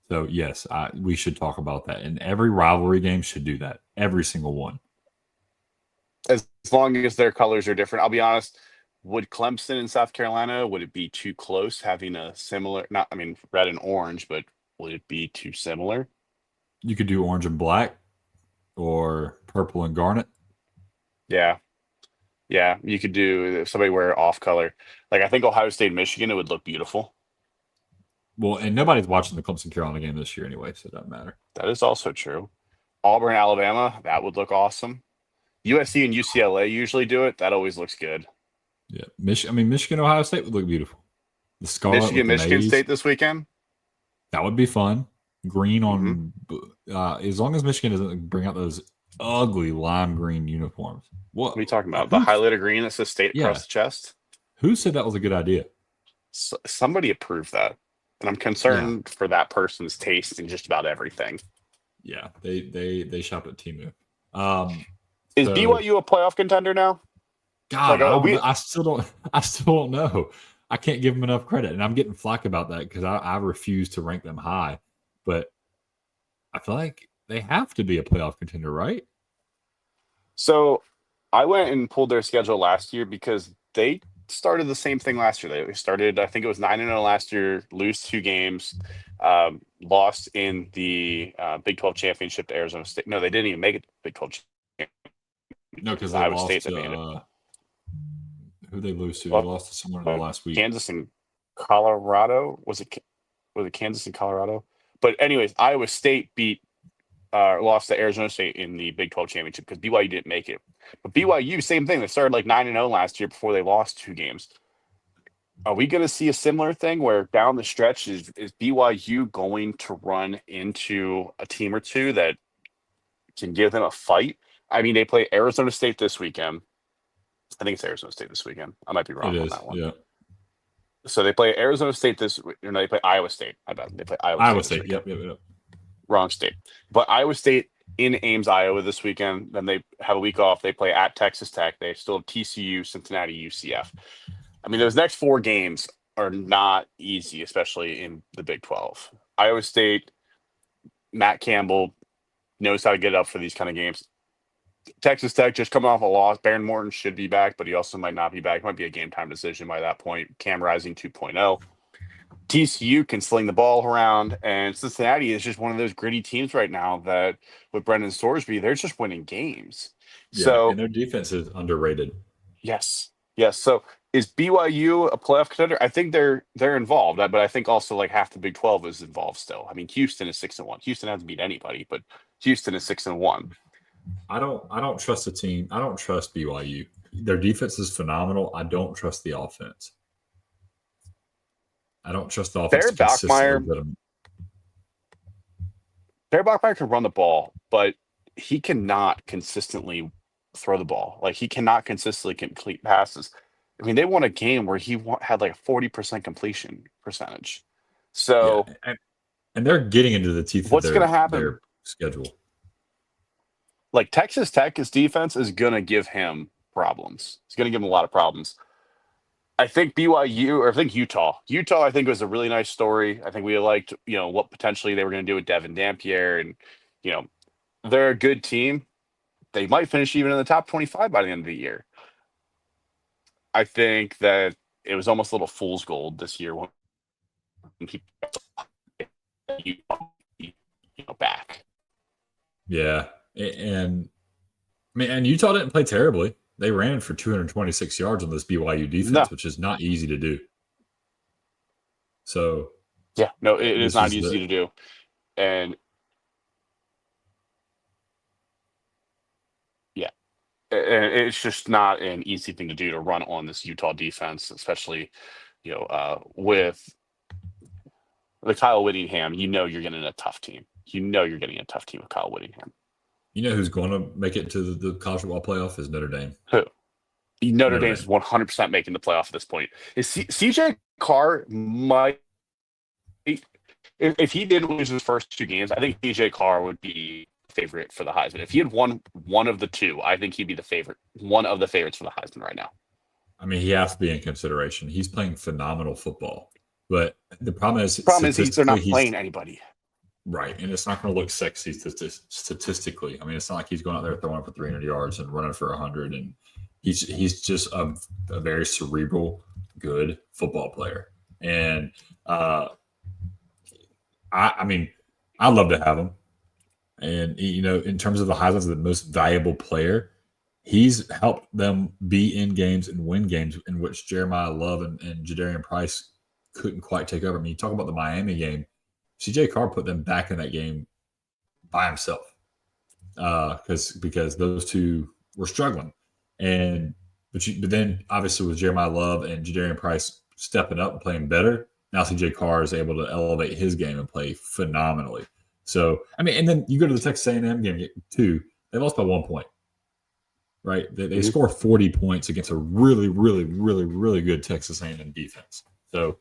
So, yes, we should talk about that. And every rivalry game should do that. Every single one. As long as their colors are different. I'll be honest, would Clemson and South Carolina, would it be too close having a similar, red and orange, but would it be too similar? You could do orange and black or purple and garnet. Yeah. Yeah, you could do somebody wear off color. Like I think Ohio State, Michigan, it would look beautiful. Well, and nobody's watching the Clemson Carolina game this year anyway, so it doesn't matter. That is also true. Auburn, Alabama, that would look awesome. USC and UCLA usually do it. That always looks good. Yeah, Michigan, Ohio State would look beautiful. The scarlet, Michigan State this weekend. That would be fun. Green on, as long as Michigan doesn't bring out those ugly lime green uniforms. What are you talking about? The highlighter green that says state across the chest? Who said that was a good idea? Somebody approved that. And I'm concerned for that person's taste in just about everything. Yeah, they shop at Temu. Is BYU a playoff contender now? God, I still don't know. I can't give them enough credit, and I'm getting flack about that because I refuse to rank them high. But I feel like they have to be a playoff contender, right? So I went and pulled their schedule last year because they started the same thing last year. They started, I think it was 9-0 last year, lose 2 games, lost in the Big 12 championship to Arizona State. No, they didn't even make it to the Big 12 championship. No, because Iowa State made it. Who they lose to? They lost to someone in the last week. Kansas and Colorado. Was it Kansas and Colorado? But anyways, Iowa State lost to Arizona State in the Big 12 championship because BYU didn't make it. But BYU, same thing. They started like 9-0 last year before they lost 2 games. Are we going to see a similar thing where down the stretch is BYU going to run into a team or two that can give them a fight? I mean, they play Arizona State this weekend. I think it's Arizona State this weekend. I might be wrong on that one. Yeah. So they play Arizona State they play Iowa State. I bet they play Iowa State. Yep. Wrong state. But Iowa State in Ames, Iowa this weekend. Then they have a week off. They play at Texas Tech. They still have TCU, Cincinnati, UCF. I mean, those next 4 games are not easy, especially in the Big 12. Iowa State, Matt Campbell knows how to get up for these kind of games. Texas Tech just coming off a loss. Baron Morton should be back, but he also might not be back. It might be a game time decision by that point. Cam Rising 2.0. TCU can sling the ball around, and Cincinnati is just one of those gritty teams right now that with Brendan Sorsby, they're just winning games. Yeah, so and their defense is underrated. Yes. So is BYU a playoff contender? I think they're involved, but I think also like half the Big 12 is involved still. I mean, Houston is 6-1. Houston hasn't beat anybody, but Houston is 6-1. I don't trust the team. I don't trust BYU. Their defense is phenomenal. I don't trust the offense. I don't trust the offense. Barrett Bachmeier can run the ball, but he cannot consistently throw the ball. Like he cannot consistently complete passes. I mean, they won a game where he had like a 40% completion percentage. So, and they're getting into the teeth. What's going to happen? Their schedule. Like Texas Tech, his defense is going to give him problems. It's going to give him a lot of problems. I think BYU, or I think Utah. Utah, I think, was a really nice story. I think we liked, what potentially they were going to do with Devin Napier, and you know, they're a good team. They might finish even in the top 25 by the end of the year. I think that it was almost a little fool's gold this year when people back. Yeah, and I mean, and Utah didn't play terribly. They ran for 226 yards on this BYU defense, No. which is not easy to do. So, Yeah, no, it is this not was easy to do. And yeah, and it's just not an easy thing to do to run on this Utah defense, especially, with the Kyle Whittingham. You're getting a tough team. You're getting a tough team with Kyle Whittingham. You know who's going to make it to the college football playoff is Notre Dame. Who? Notre Dame is 100% making the playoff at this point. Is CJ Carr might, if he didn't lose his first two games, I think CJ Carr would be favorite for the Heisman. If he had won one of the two, I think he'd be the favorite, one of the favorites for the Heisman right now. I mean, he has to be in consideration. He's playing phenomenal football, but the problem is they're not playing anybody. Right, and it's not going to look sexy statistically. I mean, it's not like he's going out there throwing for 300 yards and running for 100, and he's just a very cerebral, good football player. And I mean, I love to have him. And in terms of the Heisman's the most valuable player, he's helped them be in games and win games in which Jeremiah Love and Jadarian Price couldn't quite take over. I mean, you talk about the Miami game. CJ Carr put them back in that game by himself because those two were struggling. But then obviously with Jeremiah Love and Jadarian Price stepping up and playing better, now CJ Carr is able to elevate his game and play phenomenally. So I mean, and then you go to the Texas A&M game too. They lost by 1 point, right? They score 40 points against a really, really, really, really good Texas A&M defense. So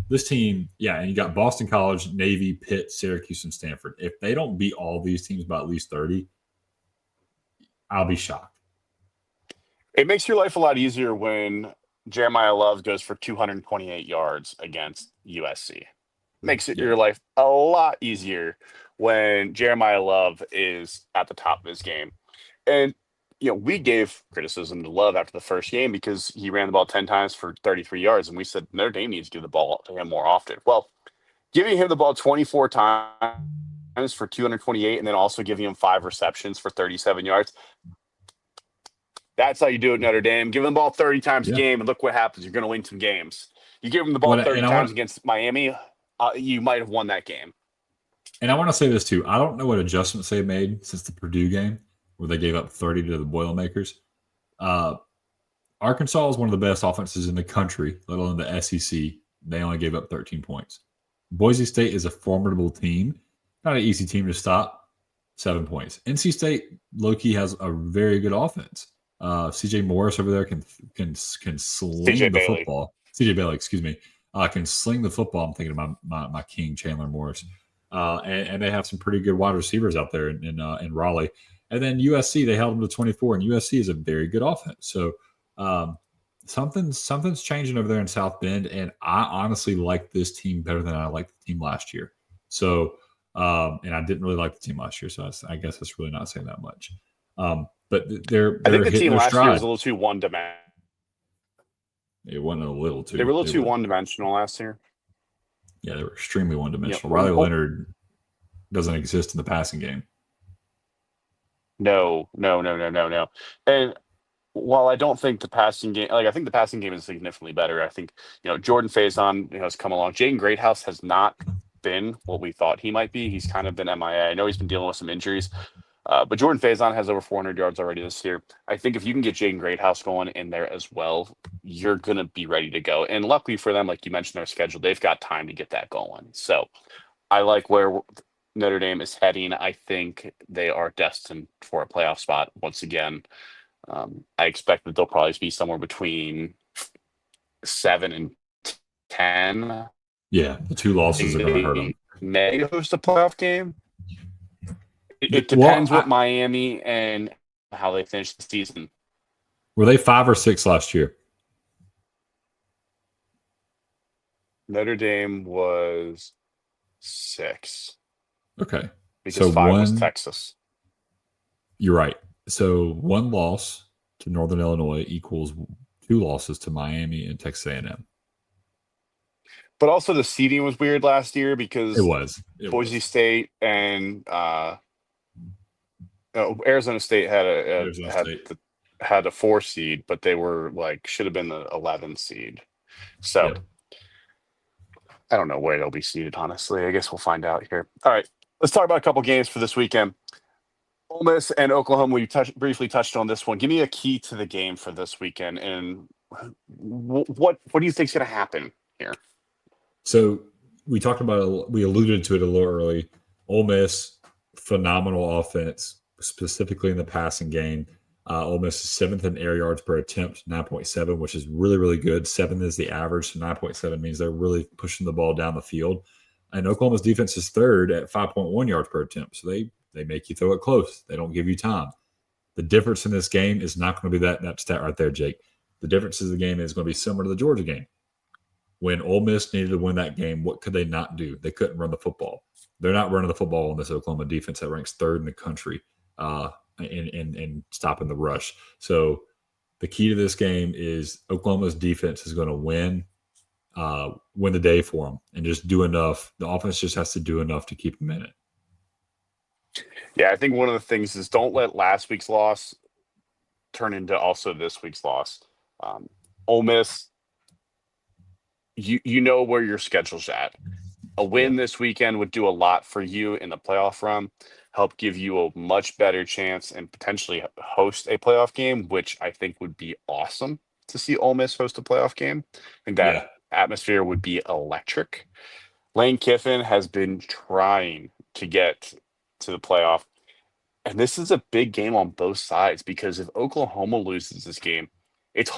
this team, and you got Boston College, Navy, Pitt, Syracuse, and Stanford. If they don't beat all these teams by at least 30, I'll be shocked. It makes your life a lot easier when Jeremiah Love goes for 228 yards against USC. Makes your life a lot easier when Jeremiah Love is at the top of his game. And we gave criticism to Love after the first game because he ran the ball 10 times for 33 yards, and we said Notre Dame needs to give the ball to him more often. Well, giving him the ball 24 times for 228 and then also giving him 5 receptions for 37 yards, that's how you do it, Notre Dame. Give him the ball 30 times a game, and look what happens. You're going to win some games. You give him the ball 30 times against Miami, you might have won that game. And I want to say this, too. I don't know what adjustments they made since the Purdue game, where they gave up 30 to the Boilermakers. Arkansas is one of the best offenses in the country, let alone the SEC. They only gave up 13 points. Boise State is a formidable team. Not an easy team to stop. 7 points. NC State, low-key, has a very good offense. CJ Morris over there can sling the football. CJ Bailey, excuse me. Can sling the football. I'm thinking about my king, Chandler Morris. And they have some pretty good wide receivers out there in Raleigh. And then USC, they held them to 24, and USC is a very good offense. So something's changing over there in South Bend, and I honestly like this team better than I liked the team last year. So, and I didn't really like the team last year, so I guess that's really not saying that much. But I think the team last year was a little too one-dimensional. It wasn't a little too. They were a little too one-dimensional last year. Yeah, they were extremely one-dimensional. Riley Leonard doesn't exist in the passing game. No. And while I don't think the passing game, I think the passing game is significantly better. I think, Jordan Faison has come along. Jaden Greathouse has not been what we thought he might be. He's kind of been MIA. I know he's been dealing with some injuries, but Jordan Faison has over 400 yards already this year. I think if you can get Jaden Greathouse going in there as well, you're going to be ready to go. And luckily for them, like you mentioned, their schedule, they've got time to get that going. So I like where Notre Dame is heading. I think they are destined for a playoff spot once again. I expect that they'll probably be somewhere between 7 and 10. Yeah, the 2 losses are going to hurt them. May host a playoff game. It depends what Miami and how they finish the season. Were they 5 or 6 last year? Notre Dame was 6 Okay. because So 5 was Texas. You're right. So 1 loss to Northern Illinois equals 2 losses to Miami and Texas A&M. But also the seeding was weird last year because It was. Boise State and Arizona State had a 4 seed, but they were like should have been the 11 seed. So Yep. I don't know where they'll be seated, honestly. I guess we'll find out here. All right, let's talk about a couple games for this weekend. Ole Miss and Oklahoma. We briefly touched on this one. Give me a key to the game for this weekend, and what do you think is going to happen here? So we talked about it, we alluded to it a little early. Ole Miss, phenomenal offense, specifically in the passing game. Ole Miss is 7th in air yards per attempt, 9.7, which is really, really good. 7 is the average, so 9.7 means they're really pushing the ball down the field. And Oklahoma's defense is 3rd at 5.1 yards per attempt, so they make you throw it close. They don't give you time. The difference in this game is not going to be that stat right there, Jake. The difference in the game is going to be similar to the Georgia game. When Ole Miss needed to win that game, what could they not do? They couldn't run the football. They're not running the football on this Oklahoma defense that ranks 3rd in the country in stopping the rush. So the key to this game is Oklahoma's defense is going to win the day for them and just do enough. The offense just has to do enough to keep them in it. Yeah, I think one of the things is don't let last week's loss turn into also this week's loss. Ole Miss, you know where your schedule's at. A win this weekend would do a lot for you in the playoff run, help give you a much better chance and potentially host a playoff game, which I think would be awesome to see Ole Miss host a playoff game. I think that atmosphere would be electric. Lane Kiffin has been trying to get to the playoff, and this is a big game on both sides because if Oklahoma loses this game, it's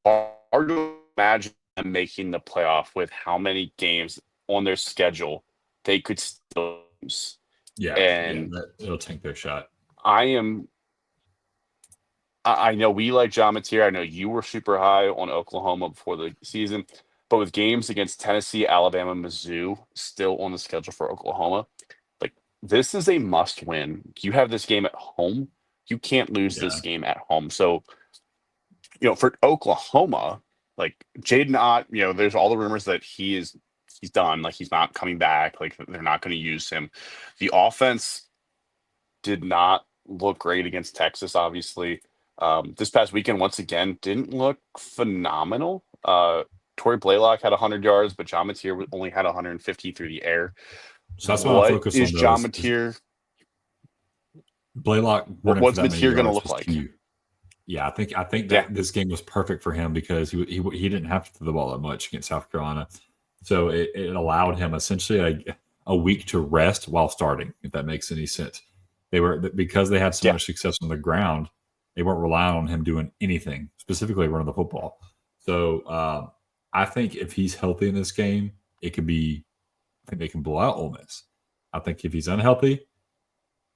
hard to imagine them making the playoff with how many games on their schedule they could still lose. It'll tank their shot. I know we like John Napier. I know you were super high on Oklahoma before the season, but with games against Tennessee, Alabama, Mizzou still on the schedule for Oklahoma, like this is a must win. You have this game at home. You can't lose this game at home. So, for Oklahoma, like Jaden Ott, there's all the rumors that he's done. Like he's not coming back. Like they're not going to use him. The offense did not look great against Texas, obviously. This past weekend, once again, didn't look phenomenal. Torrey Blaylock had 100 yards, but John Napier only had 150 through the air. So that's what I'm focused on. Is John Napier? Blaylock. What's Napier going to look like? Yeah, I think that this game was perfect for him because he didn't have to throw the ball that much against South Carolina. So it allowed him essentially a week to rest while starting, if that makes any sense. Because they had so much success on the ground, they weren't relying on him doing anything, specifically running the football. So I think if he's healthy in this game, I think they can blow out Ole Miss. I think if he's unhealthy,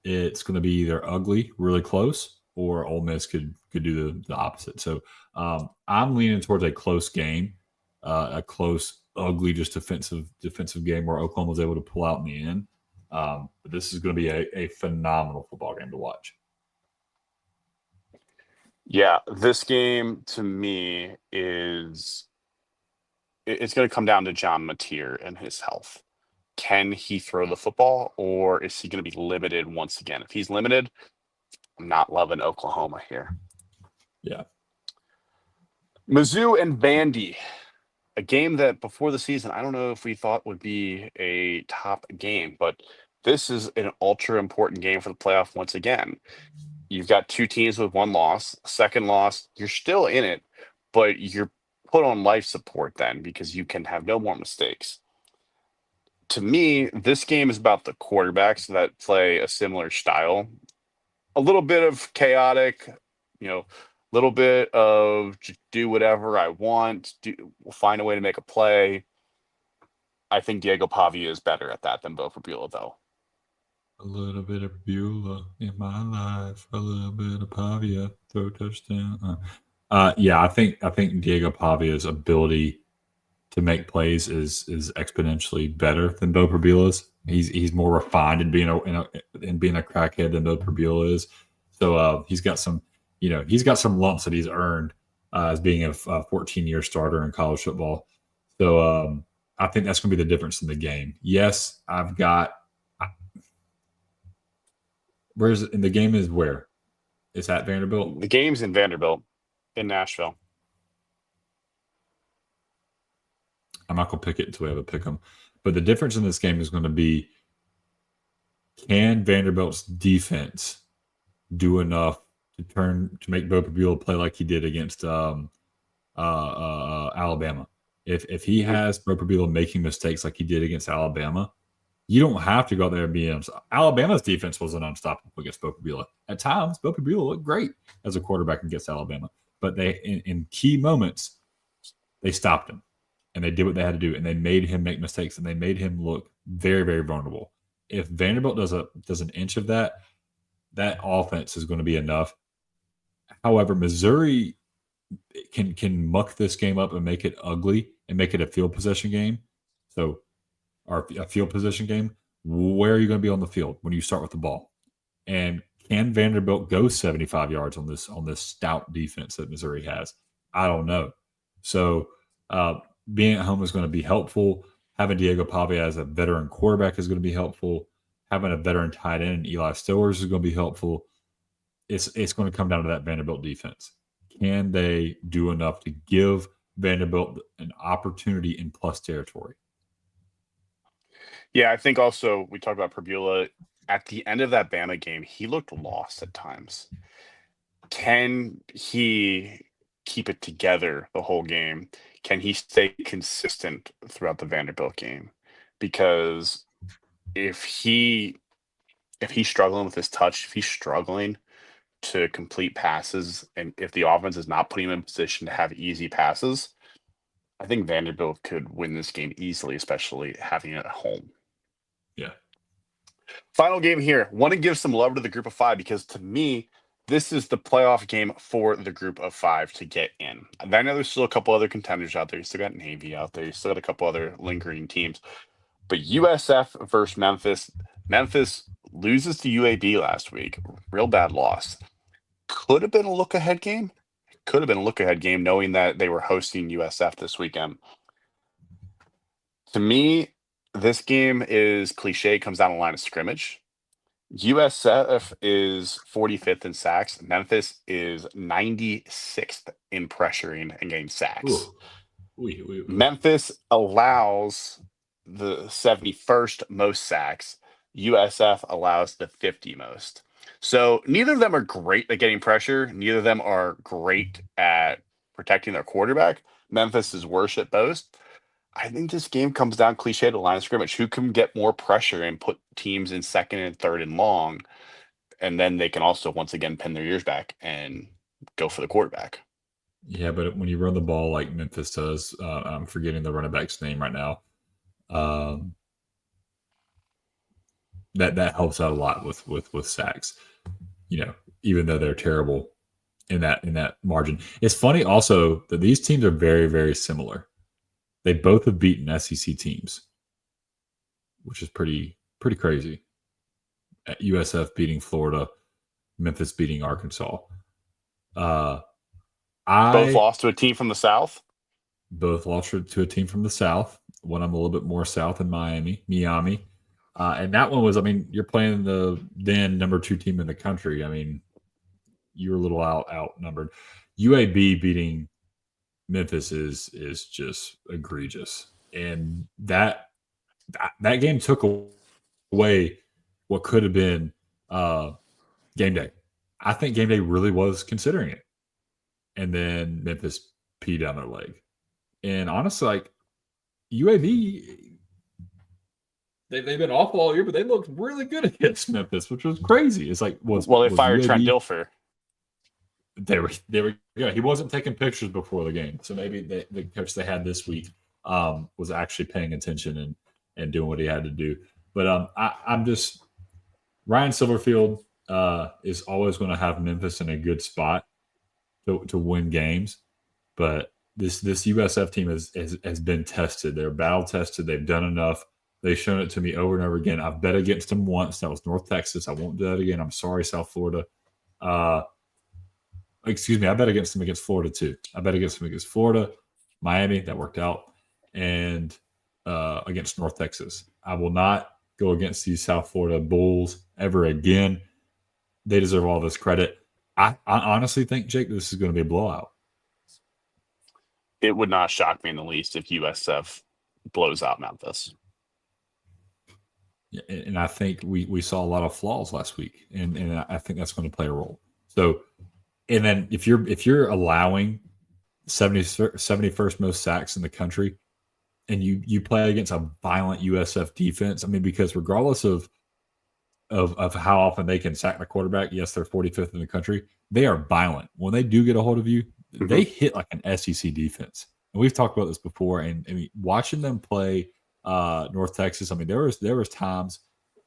it's going to be either ugly, really close, or Ole Miss could do the opposite. So I'm leaning towards a close game, a close, ugly, just defensive game where Oklahoma was able to pull out in the end. But this is going to be a phenomenal football game to watch. Yeah, this game to me it's going to come down to John Napier and his health. Can he throw the football, or is he going to be limited once again? If he's limited, I'm not loving Oklahoma here. Yeah. Mizzou and Vandy, a game that before the season, I don't know if we thought would be a top game, but this is an ultra important game for the playoff once again. You've got 2 teams with 1 loss. Second loss, you're still in it, but you're put on life support then because you can have no more mistakes. To me, this game is about the quarterbacks that play a similar style. A little bit of chaotic, little bit of do whatever I want, we'll find a way to make a play. I think Diego Pavia is better at that than Bo Fabula, though. A little bit of Beulah in my life, a little bit of Pavia, throw touchdown. I think Diego Pavia's ability to make plays is exponentially better than Bo Prabila is. He's more refined in being a crackhead than Bo Prabila is. So he's got some lumps that he's earned as being a 14-year starter in college football. So I think that's going to be the difference in the game. Yes, I've got. Where's it? And the game is where? It's at Vanderbilt. The game's in Vanderbilt, in Nashville. I'm not going to pick it until we have a pick 'em. But the difference in this game is going to be, can Vanderbilt's defense do enough to make Bo Prabila play like he did against Alabama? If he has Bo Prabila making mistakes like he did against Alabama, you don't have to go out there and be Alabama's defense wasn't unstoppable against Bo Prabila. At times, Bo Prabila looked great as a quarterback against Alabama. But they in key moments, they stopped him. And they did what they had to do, and they made him make mistakes, and they made him look very, very vulnerable. If Vanderbilt does an inch of that, that offense is going to be enough. However, Missouri can muck this game up and make it ugly and make it a field possession game. So, or a field position game. Where are you going to be on the field when you start with the ball? And can Vanderbilt go 75 yards on this stout defense that Missouri has? I don't know. So. Being at home is going to be helpful. Having Diego Pavia as a veteran quarterback is going to be helpful. Having a veteran tight end, Eli Stillers, is going to be helpful. It's going to come down to that Vanderbilt defense. Can they do enough to give Vanderbilt an opportunity in plus territory? Yeah, I think also we talked about Prabula. At the end of that Bama game, he looked lost at times. Can he keep it together the whole game? Can he stay consistent throughout the Vanderbilt game? Because if he's struggling with his touch, if he's struggling to complete passes, and if the offense is not putting him in position to have easy passes, I think Vanderbilt could win this game easily, especially having it at home. Yeah. Final game here. Want to give some love to the group of 5 because to me, this is the playoff game for the group of 5 to get in. And I know there's still a couple other contenders out there. You still got Navy out there. You still got a couple other lingering teams. But USF versus Memphis. Memphis loses to UAB last week. Real bad loss. Could have been a look-ahead game. Could have been a look-ahead game knowing that they were hosting USF this weekend. To me, this game is cliche. It comes down to line of scrimmage. USF is 45th in sacks. Memphis is 96th in pressuring and getting sacks. Memphis allows the 71st most sacks. USF allows the 50 most. So neither of them are great at getting pressure. Neither of them are great at protecting their quarterback. Memphis is worse at both. I think this game comes down cliche to line of scrimmage. Who can get more pressure and put teams in second and third and long, and then they can also once again pin their ears back and go for the quarterback. Yeah, but when you run the ball like Memphis does, I'm forgetting the running back's name right now. That helps out a lot with sacks. Even though they're terrible in that margin. It's funny also that these teams are very, very similar. They both have beaten SEC teams, which is pretty crazy. At USF beating Florida, Memphis beating Arkansas. Both lost to a team from the South? Both lost to a team from the South. One I'm a little bit more south in Miami. And that one was, you're playing the then number 2 team in the country. You're a little outnumbered. UAB beating Memphis is just egregious, and that game took away what could have been game day. I think game day really was considering it, and then Memphis peed down their leg. And honestly, UAB, they've been awful all year, but they looked really good against Memphis, which was crazy. It's like they fired UAB, Trent Dilfer. They were he wasn't taking pictures before the game, so maybe the coach they had this week was actually paying attention and doing what he had to do. But I'm just Ryan Silverfield is always going to have Memphis in a good spot to win games, but this USF team has been tested. They're battle tested. They've done enough. They've shown it to me over and over again. I've bet against them once. That was North Texas. I won't do that again. I'm sorry, South Florida. Excuse me. I bet against them against Florida too. I bet against them against Florida, Miami. That worked out, and against North Texas. I will not go against these South Florida Bulls ever again. They deserve all this credit. I honestly think, Jake, this is going to be a blowout. It would not shock me in the least if USF blows out Memphis. And I think we saw a lot of flaws last week, and I think that's going to play a role. So, and then if you're allowing 71st most sacks in the country, and you play against a violent USF defense, I mean, because regardless of how often they can sack the quarterback, yes, they're 45th in the country. They are violent. When they do get a hold of you, they hit like an SEC defense. And we've talked about this before. And I mean, watching them play North Texas, I mean, there was times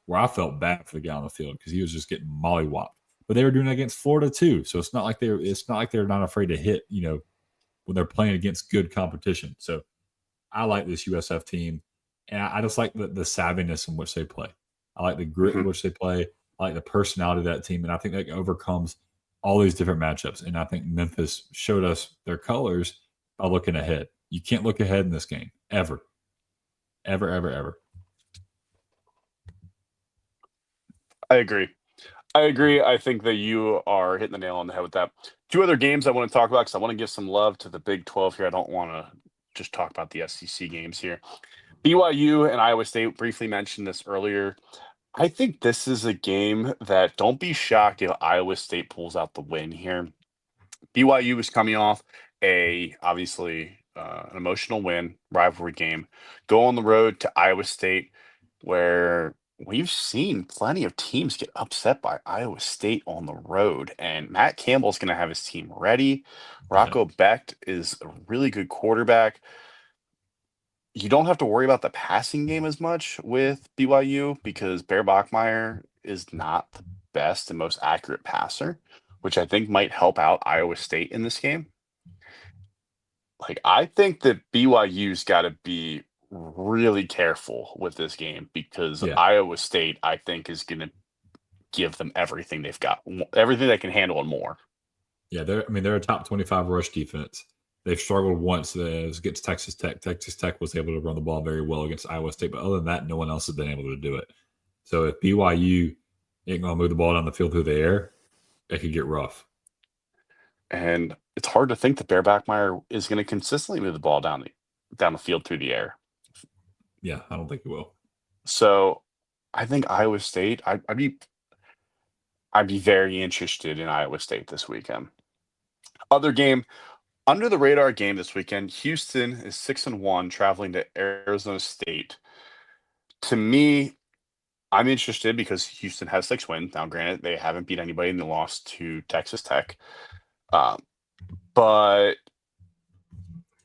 where I felt bad for the guy on the field because he was just getting mollywopped. But they were doing it against Florida too, so it's not like they're not afraid to hit. When they're playing against good competition. So I like this USF team, and I just like the savviness in which they play. I like the grit in which they play. I like the personality of that team, and I think that overcomes all these different matchups. And I think Memphis showed us their colors by looking ahead. You can't look ahead in this game ever. Ever, ever, ever. I agree. I think that you are hitting the nail on the head with that. Two other games I want to talk about because I want to give some love to the Big 12 here. I don't want to just talk about the SEC games here. BYU and Iowa State, briefly mentioned this earlier. I think this is a game that don't be shocked if Iowa State pulls out the win here. BYU is coming off obviously an emotional win, rivalry game. Go on the road to Iowa State, where we've seen plenty of teams get upset by Iowa State on the road, and Matt Campbell's going to have his team ready. Rocco Becht is a really good quarterback. You don't have to worry about the passing game as much with BYU because Bear Bachmeier is not the best and most accurate passer, which I think might help out Iowa State in this game. I think that BYU's got to be really careful with this game because Iowa State, I think, is going to give them everything they've got, everything they can handle and more. Yeah, they're a top 25 rush defense. They've struggled once against Texas Tech. Texas Tech was able to run the ball very well against Iowa State, but other than that, no one else has been able to do it. So if BYU ain't going to move the ball down the field through the air, it could get rough. And it's hard to think that Bear Bachmeier is going to consistently move the ball down the field through the air. Yeah, I don't think he will. So I think Iowa State, I'd be very interested in Iowa State this weekend. Other game, under the radar game this weekend, Houston is 6-1 traveling to Arizona State. To me, I'm interested because Houston has 6 wins. Now, granted, they haven't beat anybody and they lost to Texas Tech. But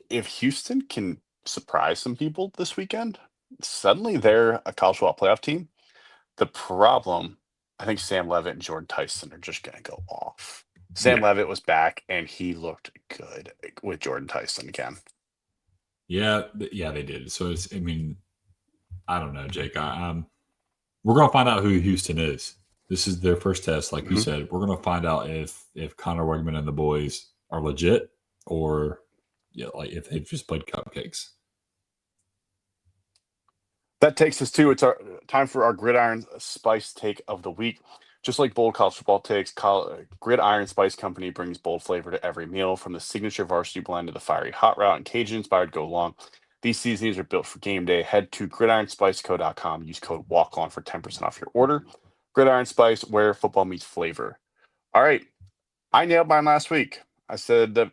if Houston can surprise some people this weekend, suddenly they're a college football playoff team. The problem, I think Sam Levitt and Jordan Tyson are just going to go off. Sam Levitt was back, and he looked good with Jordan Tyson again. Yeah, they did. So I don't know, Jake. We're going to find out who Houston is. This is their first test, like you said. We're going to find out if Connor Wegman and the boys are legit or if they've just played cupcakes. That takes us to time for our Gridiron Spice take of the week. Just like bold college football takes, Gridiron Spice Company brings bold flavor to every meal, from the signature varsity blend to the fiery hot route and Cajun-inspired go long. These seasonings are built for game day. Head to gridironspiceco.com. Use code WALKON for 10% off your order. Gridiron Spice, where football meets flavor. All right. I nailed mine last week. I said that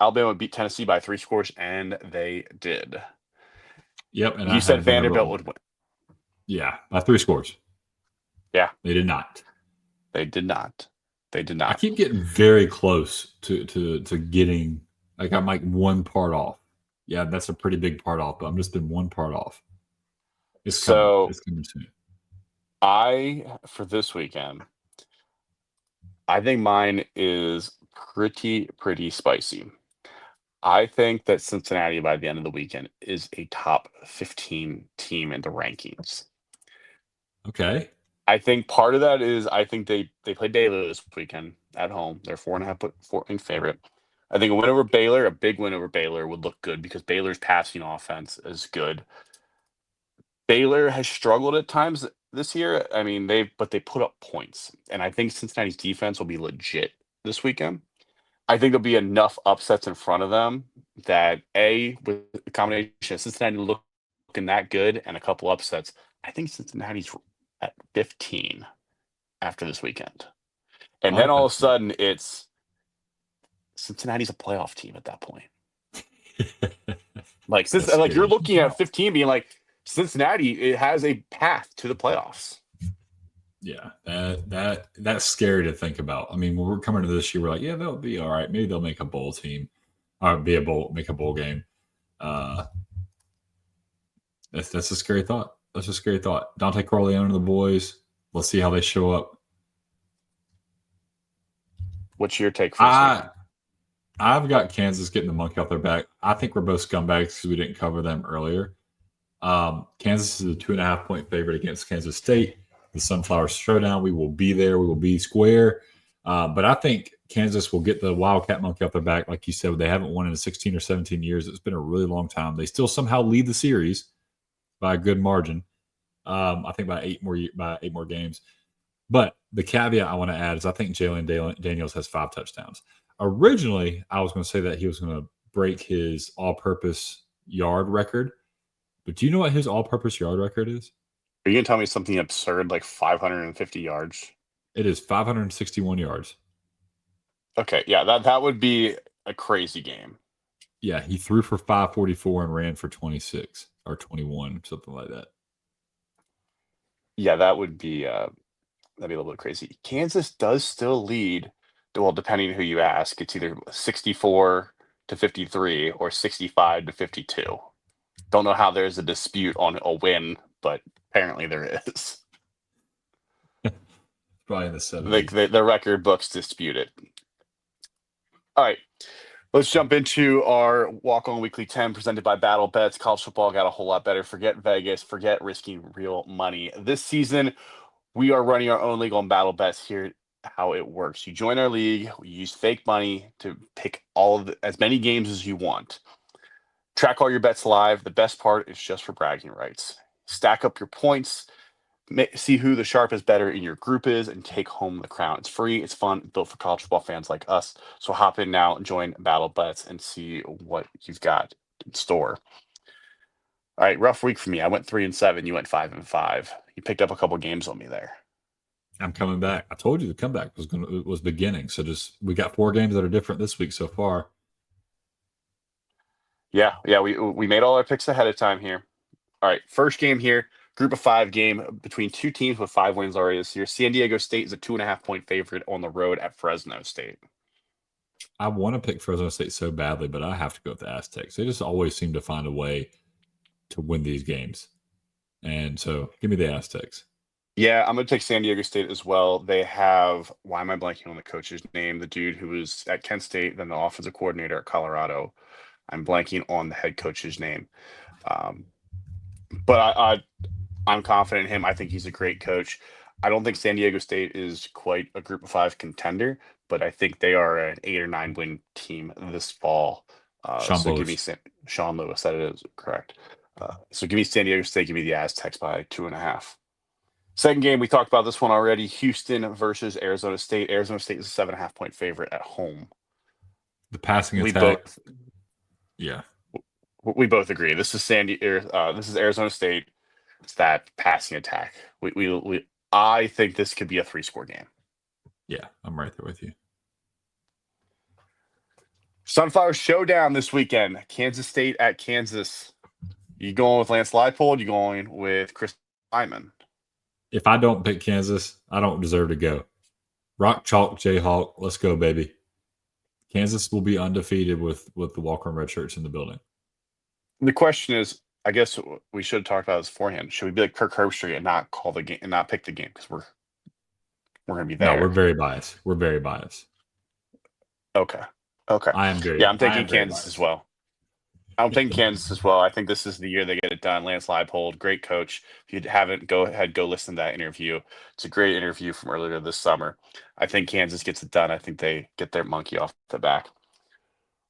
Alabama would beat Tennessee by 3 scores, and they did. Yep. And you said Vanderbilt would win. Yeah, by 3 scores. Yeah. They did not. They did not. I keep getting very close to getting, I'm like one part off. Yeah, that's a pretty big part off, but I'm just been one part off. It's coming soon. For this weekend, I think mine is pretty spicy. I think that Cincinnati by the end of the weekend is a top 15 team in the rankings. Okay. I think part of that is I think they play Baylor this weekend at home. They're 4.5 point favorite. I think a win over Baylor, a big win over Baylor would look good because Baylor's passing offense is good. Baylor has struggled at times this year. I mean, they put up points, and I think Cincinnati's defense will be legit this weekend. I think there'll be enough upsets in front of them that with the combination of Cincinnati looking that good and a couple upsets, I think Cincinnati's at 15 after this weekend. And I then like all that of a sudden it's Cincinnati's a playoff team at that point. Like That's like you're scary. looking at 15 being like Cincinnati, it has a path to the playoffs. Yeah, that's scary to think about. I mean, when we're coming to this year, we're like, yeah, they'll be all right. Maybe they'll make a bowl team, or make a bowl game. That's a scary thought. That's a scary thought. Dante Corleone and the boys. Let's see how they show up. What's your take for this weekend? I've got Kansas getting the monkey off their back. I think we're both scumbags because we didn't cover them earlier. Kansas is a 2.5-point favorite against Kansas State. The Sunflower Showdown. We will be there. We will be square. But I think Kansas will get the Wildcat monkey off their back. Like you said, they haven't won in 16 or 17 years. It's been a really long time. They still somehow lead the series by a good margin. I think by eight more games. But the caveat I want to add is I think Jalen Daniels has 5 touchdowns. Originally, I was going to say that he was going to break his all-purpose yard record. But do you know what his all-purpose yard record is? Are you going to tell me something absurd like 550 yards? It is 561 yards. Okay, yeah, that would be a crazy game. Yeah, he threw for 544 and ran for 26 or 21, something like that. Yeah, that would be that'd be a little bit crazy. Kansas does still lead. Well, depending on who you ask, it's either 64-53 or 65-52. Don't know how there's a dispute on a win, but apparently there is. Probably in the 70s. Like the record books dispute it. All right. Let's jump into our walk-on weekly 10 presented by Battle Bets. College football got a whole lot better. Forget Vegas. Forget risking real money. This season, we are running our own league on Battle Bets. Here how it works. You join our league. We use fake money to pick as many games as you want. Track all your bets live. The best part is just for bragging rights. Stack up your points. See who the sharpest bettor in your group is and take home the crown. It's free. It's fun. Built for college football fans like us. So hop in now and join Battle Bets and see what you've got in store. All right, rough week for me. I went 3-7. You went 5-5. You picked up a couple games on me there. I'm coming back. I told you the comeback was beginning. So we got 4 games that are different this week so far. Yeah. We made all our picks ahead of time here. All right, first game here. Group of 5 game between 2 teams with 5 wins already this year. San Diego State is a 2.5-point favorite on the road at Fresno State. I want to pick Fresno State so badly, but I have to go with the Aztecs. They just always seem to find a way to win these games. And so give me the Aztecs. Yeah, I'm going to take San Diego State as well. They have, why am I blanking on the coach's name? The dude who was at Kent State, then the offensive coordinator at Colorado. I'm blanking on the head coach's name. But I'm confident in him. I think he's a great coach. I don't think San Diego State is quite a group of 5 contender, but I think they are an 8 or 9 win team this fall. So give me Sean Lewis. That is correct. So give me San Diego State. Give me the Aztecs by 2.5. Second game, we talked about this one already. Houston versus Arizona State. Arizona State is a 7.5-point favorite at home. The passing attack. Yeah. We both agree. This is this is Arizona State. It's that passing attack. I think this could be a 3-score game. Yeah, I'm right there with you. Sunflower Showdown this weekend. Kansas State at Kansas. You going with Lance Leipold? You going with Chris Hyman? If I don't pick Kansas, I don't deserve to go. Rock Chalk Jayhawk. Let's go, baby. Kansas will be undefeated with the Walker and Red Shirts in the building. The question is, I guess we should have talked about this beforehand. Should we be like Kirk Herbstreit and not call the game and not pick the game because we're going to be there? No, we're very biased. Okay. Okay. I am very, Yeah, I'm I taking am very Kansas as biased. well. I'm thinking Kansas as well. I think this is the year they get it done. Lance Leipold, great coach. If you haven't, go ahead, go listen to that interview. It's a great interview from earlier this summer. I think Kansas gets it done. I think they get their monkey off the back.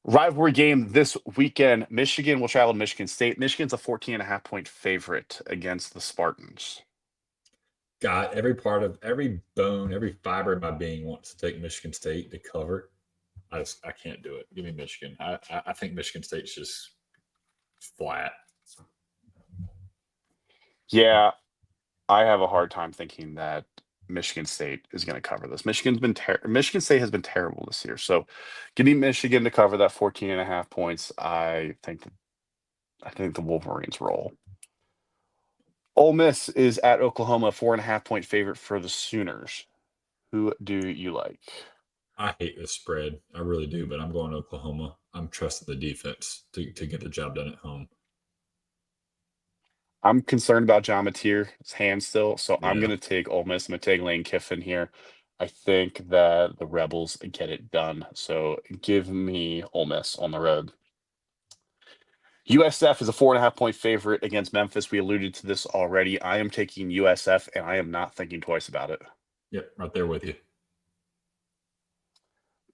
Rivalry game this weekend. Michigan will travel to Michigan State. Michigan's a 14.5-point favorite against the Spartans. God, every part of every bone, every fiber of my being wants to take Michigan State to cover. I can't do it. Give me Michigan. I think Michigan State's just flat. Yeah, I have a hard time thinking that Michigan State is going to cover this. Michigan State has been terrible this year. So give me Michigan to cover that 14.5 points. I think the Wolverines roll. Ole Miss is at Oklahoma, 4.5-point favorite for the Sooners. Who do you like? I hate this spread. I really do, but I'm going to Oklahoma. I'm trusting the defense to get the job done at home. I'm concerned about John Mateer's hand still, so I'm Yeah. going to take Ole Miss. I'm going to take Lane Kiffin here. I think that the Rebels get it done. So give me Ole Miss on the road. USF is a 4.5-point favorite against Memphis. We alluded to this already. I am taking USF, and I am not thinking twice about it. Yep, right there with you.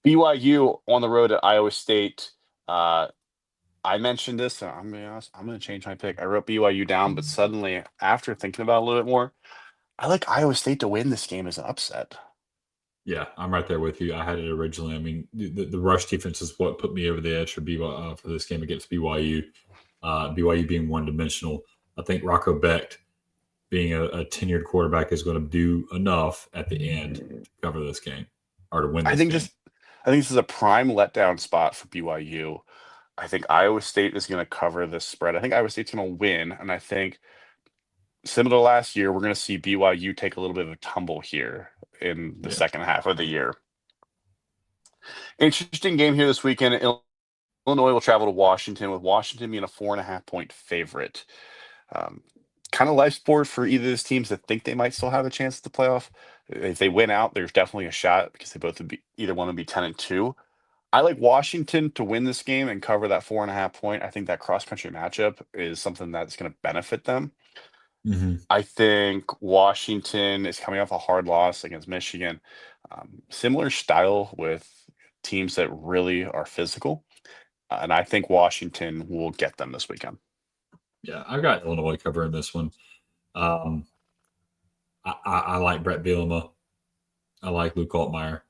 BYU on the road at Iowa State. I mentioned this, and I'm going to be honest, I'm going to change my pick. I wrote BYU down, but suddenly, after thinking about it a little bit more, I like Iowa State to win this game as an upset. Yeah, I'm right there with you. I had it originally. I mean, the rush defense is what put me over the edge for BYU for this game against BYU. BYU being one-dimensional. I think Rocco Becht, being a tenured quarterback, is going to do enough at the end to cover this game or to win this game. I think this is a prime letdown spot for BYU. I think Iowa State is going to cover this spread. I think Iowa State's going to win, and I think similar to last year, we're going to see BYU take a little bit of a tumble here in the second half of the year. Interesting game here this weekend. Illinois will travel to Washington, with Washington being a 4.5-point favorite. Kind of life sport for either of these teams that think they might still have a chance at the playoff. If they win out, there's definitely a shot because they both would be either one would be 10-2. I like Washington to win this game and cover that 4.5 point. I think that cross country matchup is something that's going to benefit them. Mm-hmm. I think Washington is coming off a hard loss against Michigan. Similar style with teams that really are physical. And I think Washington will get them this weekend. Yeah, I've got Illinois covering this one. I like Brett Bielema. I like Luke Altmaier.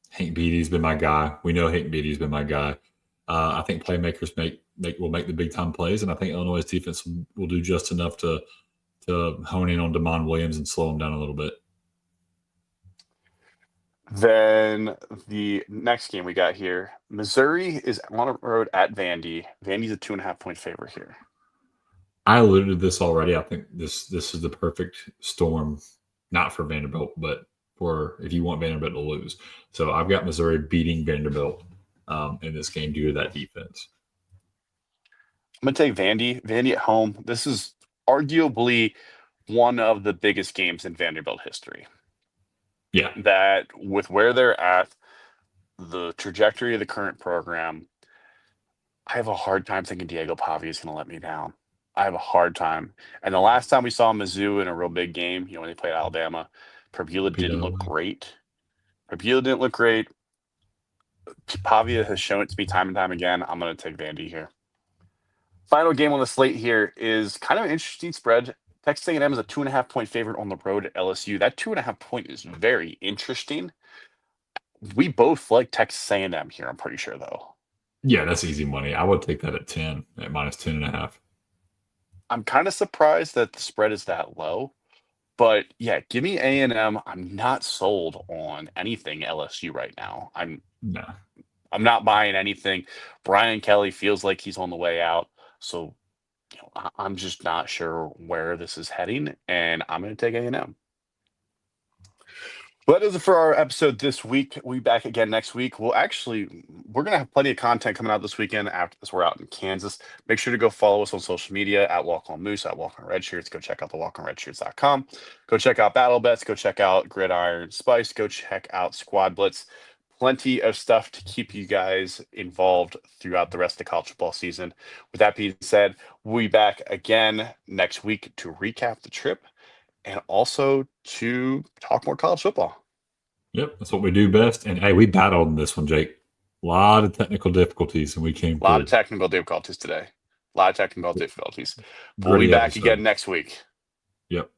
Hank Beatty's been my guy. We know Hank Beatty's been my guy. I think playmakers will make the big time plays, and I think Illinois' defense will do just enough to hone in on Damon Williams and slow him down a little bit. Then the next game we got here, Missouri is on the road at Vandy. Vandy's a 2.5-point favorite here. I alluded to this already. I think this is the perfect storm, not for Vanderbilt, but for if you want Vanderbilt to lose. So I've got Missouri beating Vanderbilt in this game due to that defense. I'm going to take Vandy. Vandy at home. This is arguably one of the biggest games in Vanderbilt history. Yeah. That with where they're at, the trajectory of the current program, I have a hard time thinking Diego Pavia is going to let me down. I have a hard time. And the last time we saw Mizzou in a real big game, when they played Alabama, Pavia didn't look great. Pavia has shown it to me time and time again. I'm going to take Vandy here. Final game on the slate here is kind of an interesting spread. Texas A&M is a 2.5-point favorite on the road at LSU. That 2.5 point is very interesting. We both like Texas A&M here, I'm pretty sure, though. Yeah, that's easy money. I would take that at 10, at minus 10.5. I'm kind of surprised that the spread is that low. But, yeah, give me A&M. I'm not sold on anything LSU right now. I'm not buying anything. Brian Kelly feels like he's on the way out. So, I'm just not sure where this is heading, and I'm going to take A&M. Well, that is it for our episode this week. We'll be back again next week. We're going to have plenty of content coming out this weekend as we're out in Kansas. Make sure to go follow us on social media at Walk On Moose, at Walk On Red Shirts. Go check out the walkonredshirts.com. Go check out Battle Bets. Go check out Gridiron Spice. Go check out Squad Blitz. plenty of stuff to keep you guys involved throughout the rest of the college football season. With that being said, we'll be back again next week to recap the trip and also to talk more college football. Yep, that's what we do best. And hey, we battled in this one, Jake. A lot of technical difficulties, and we came A lot through. of technical difficulties today. A lot of technical difficulties. We'll Gritty be back episode. again next week. Yep.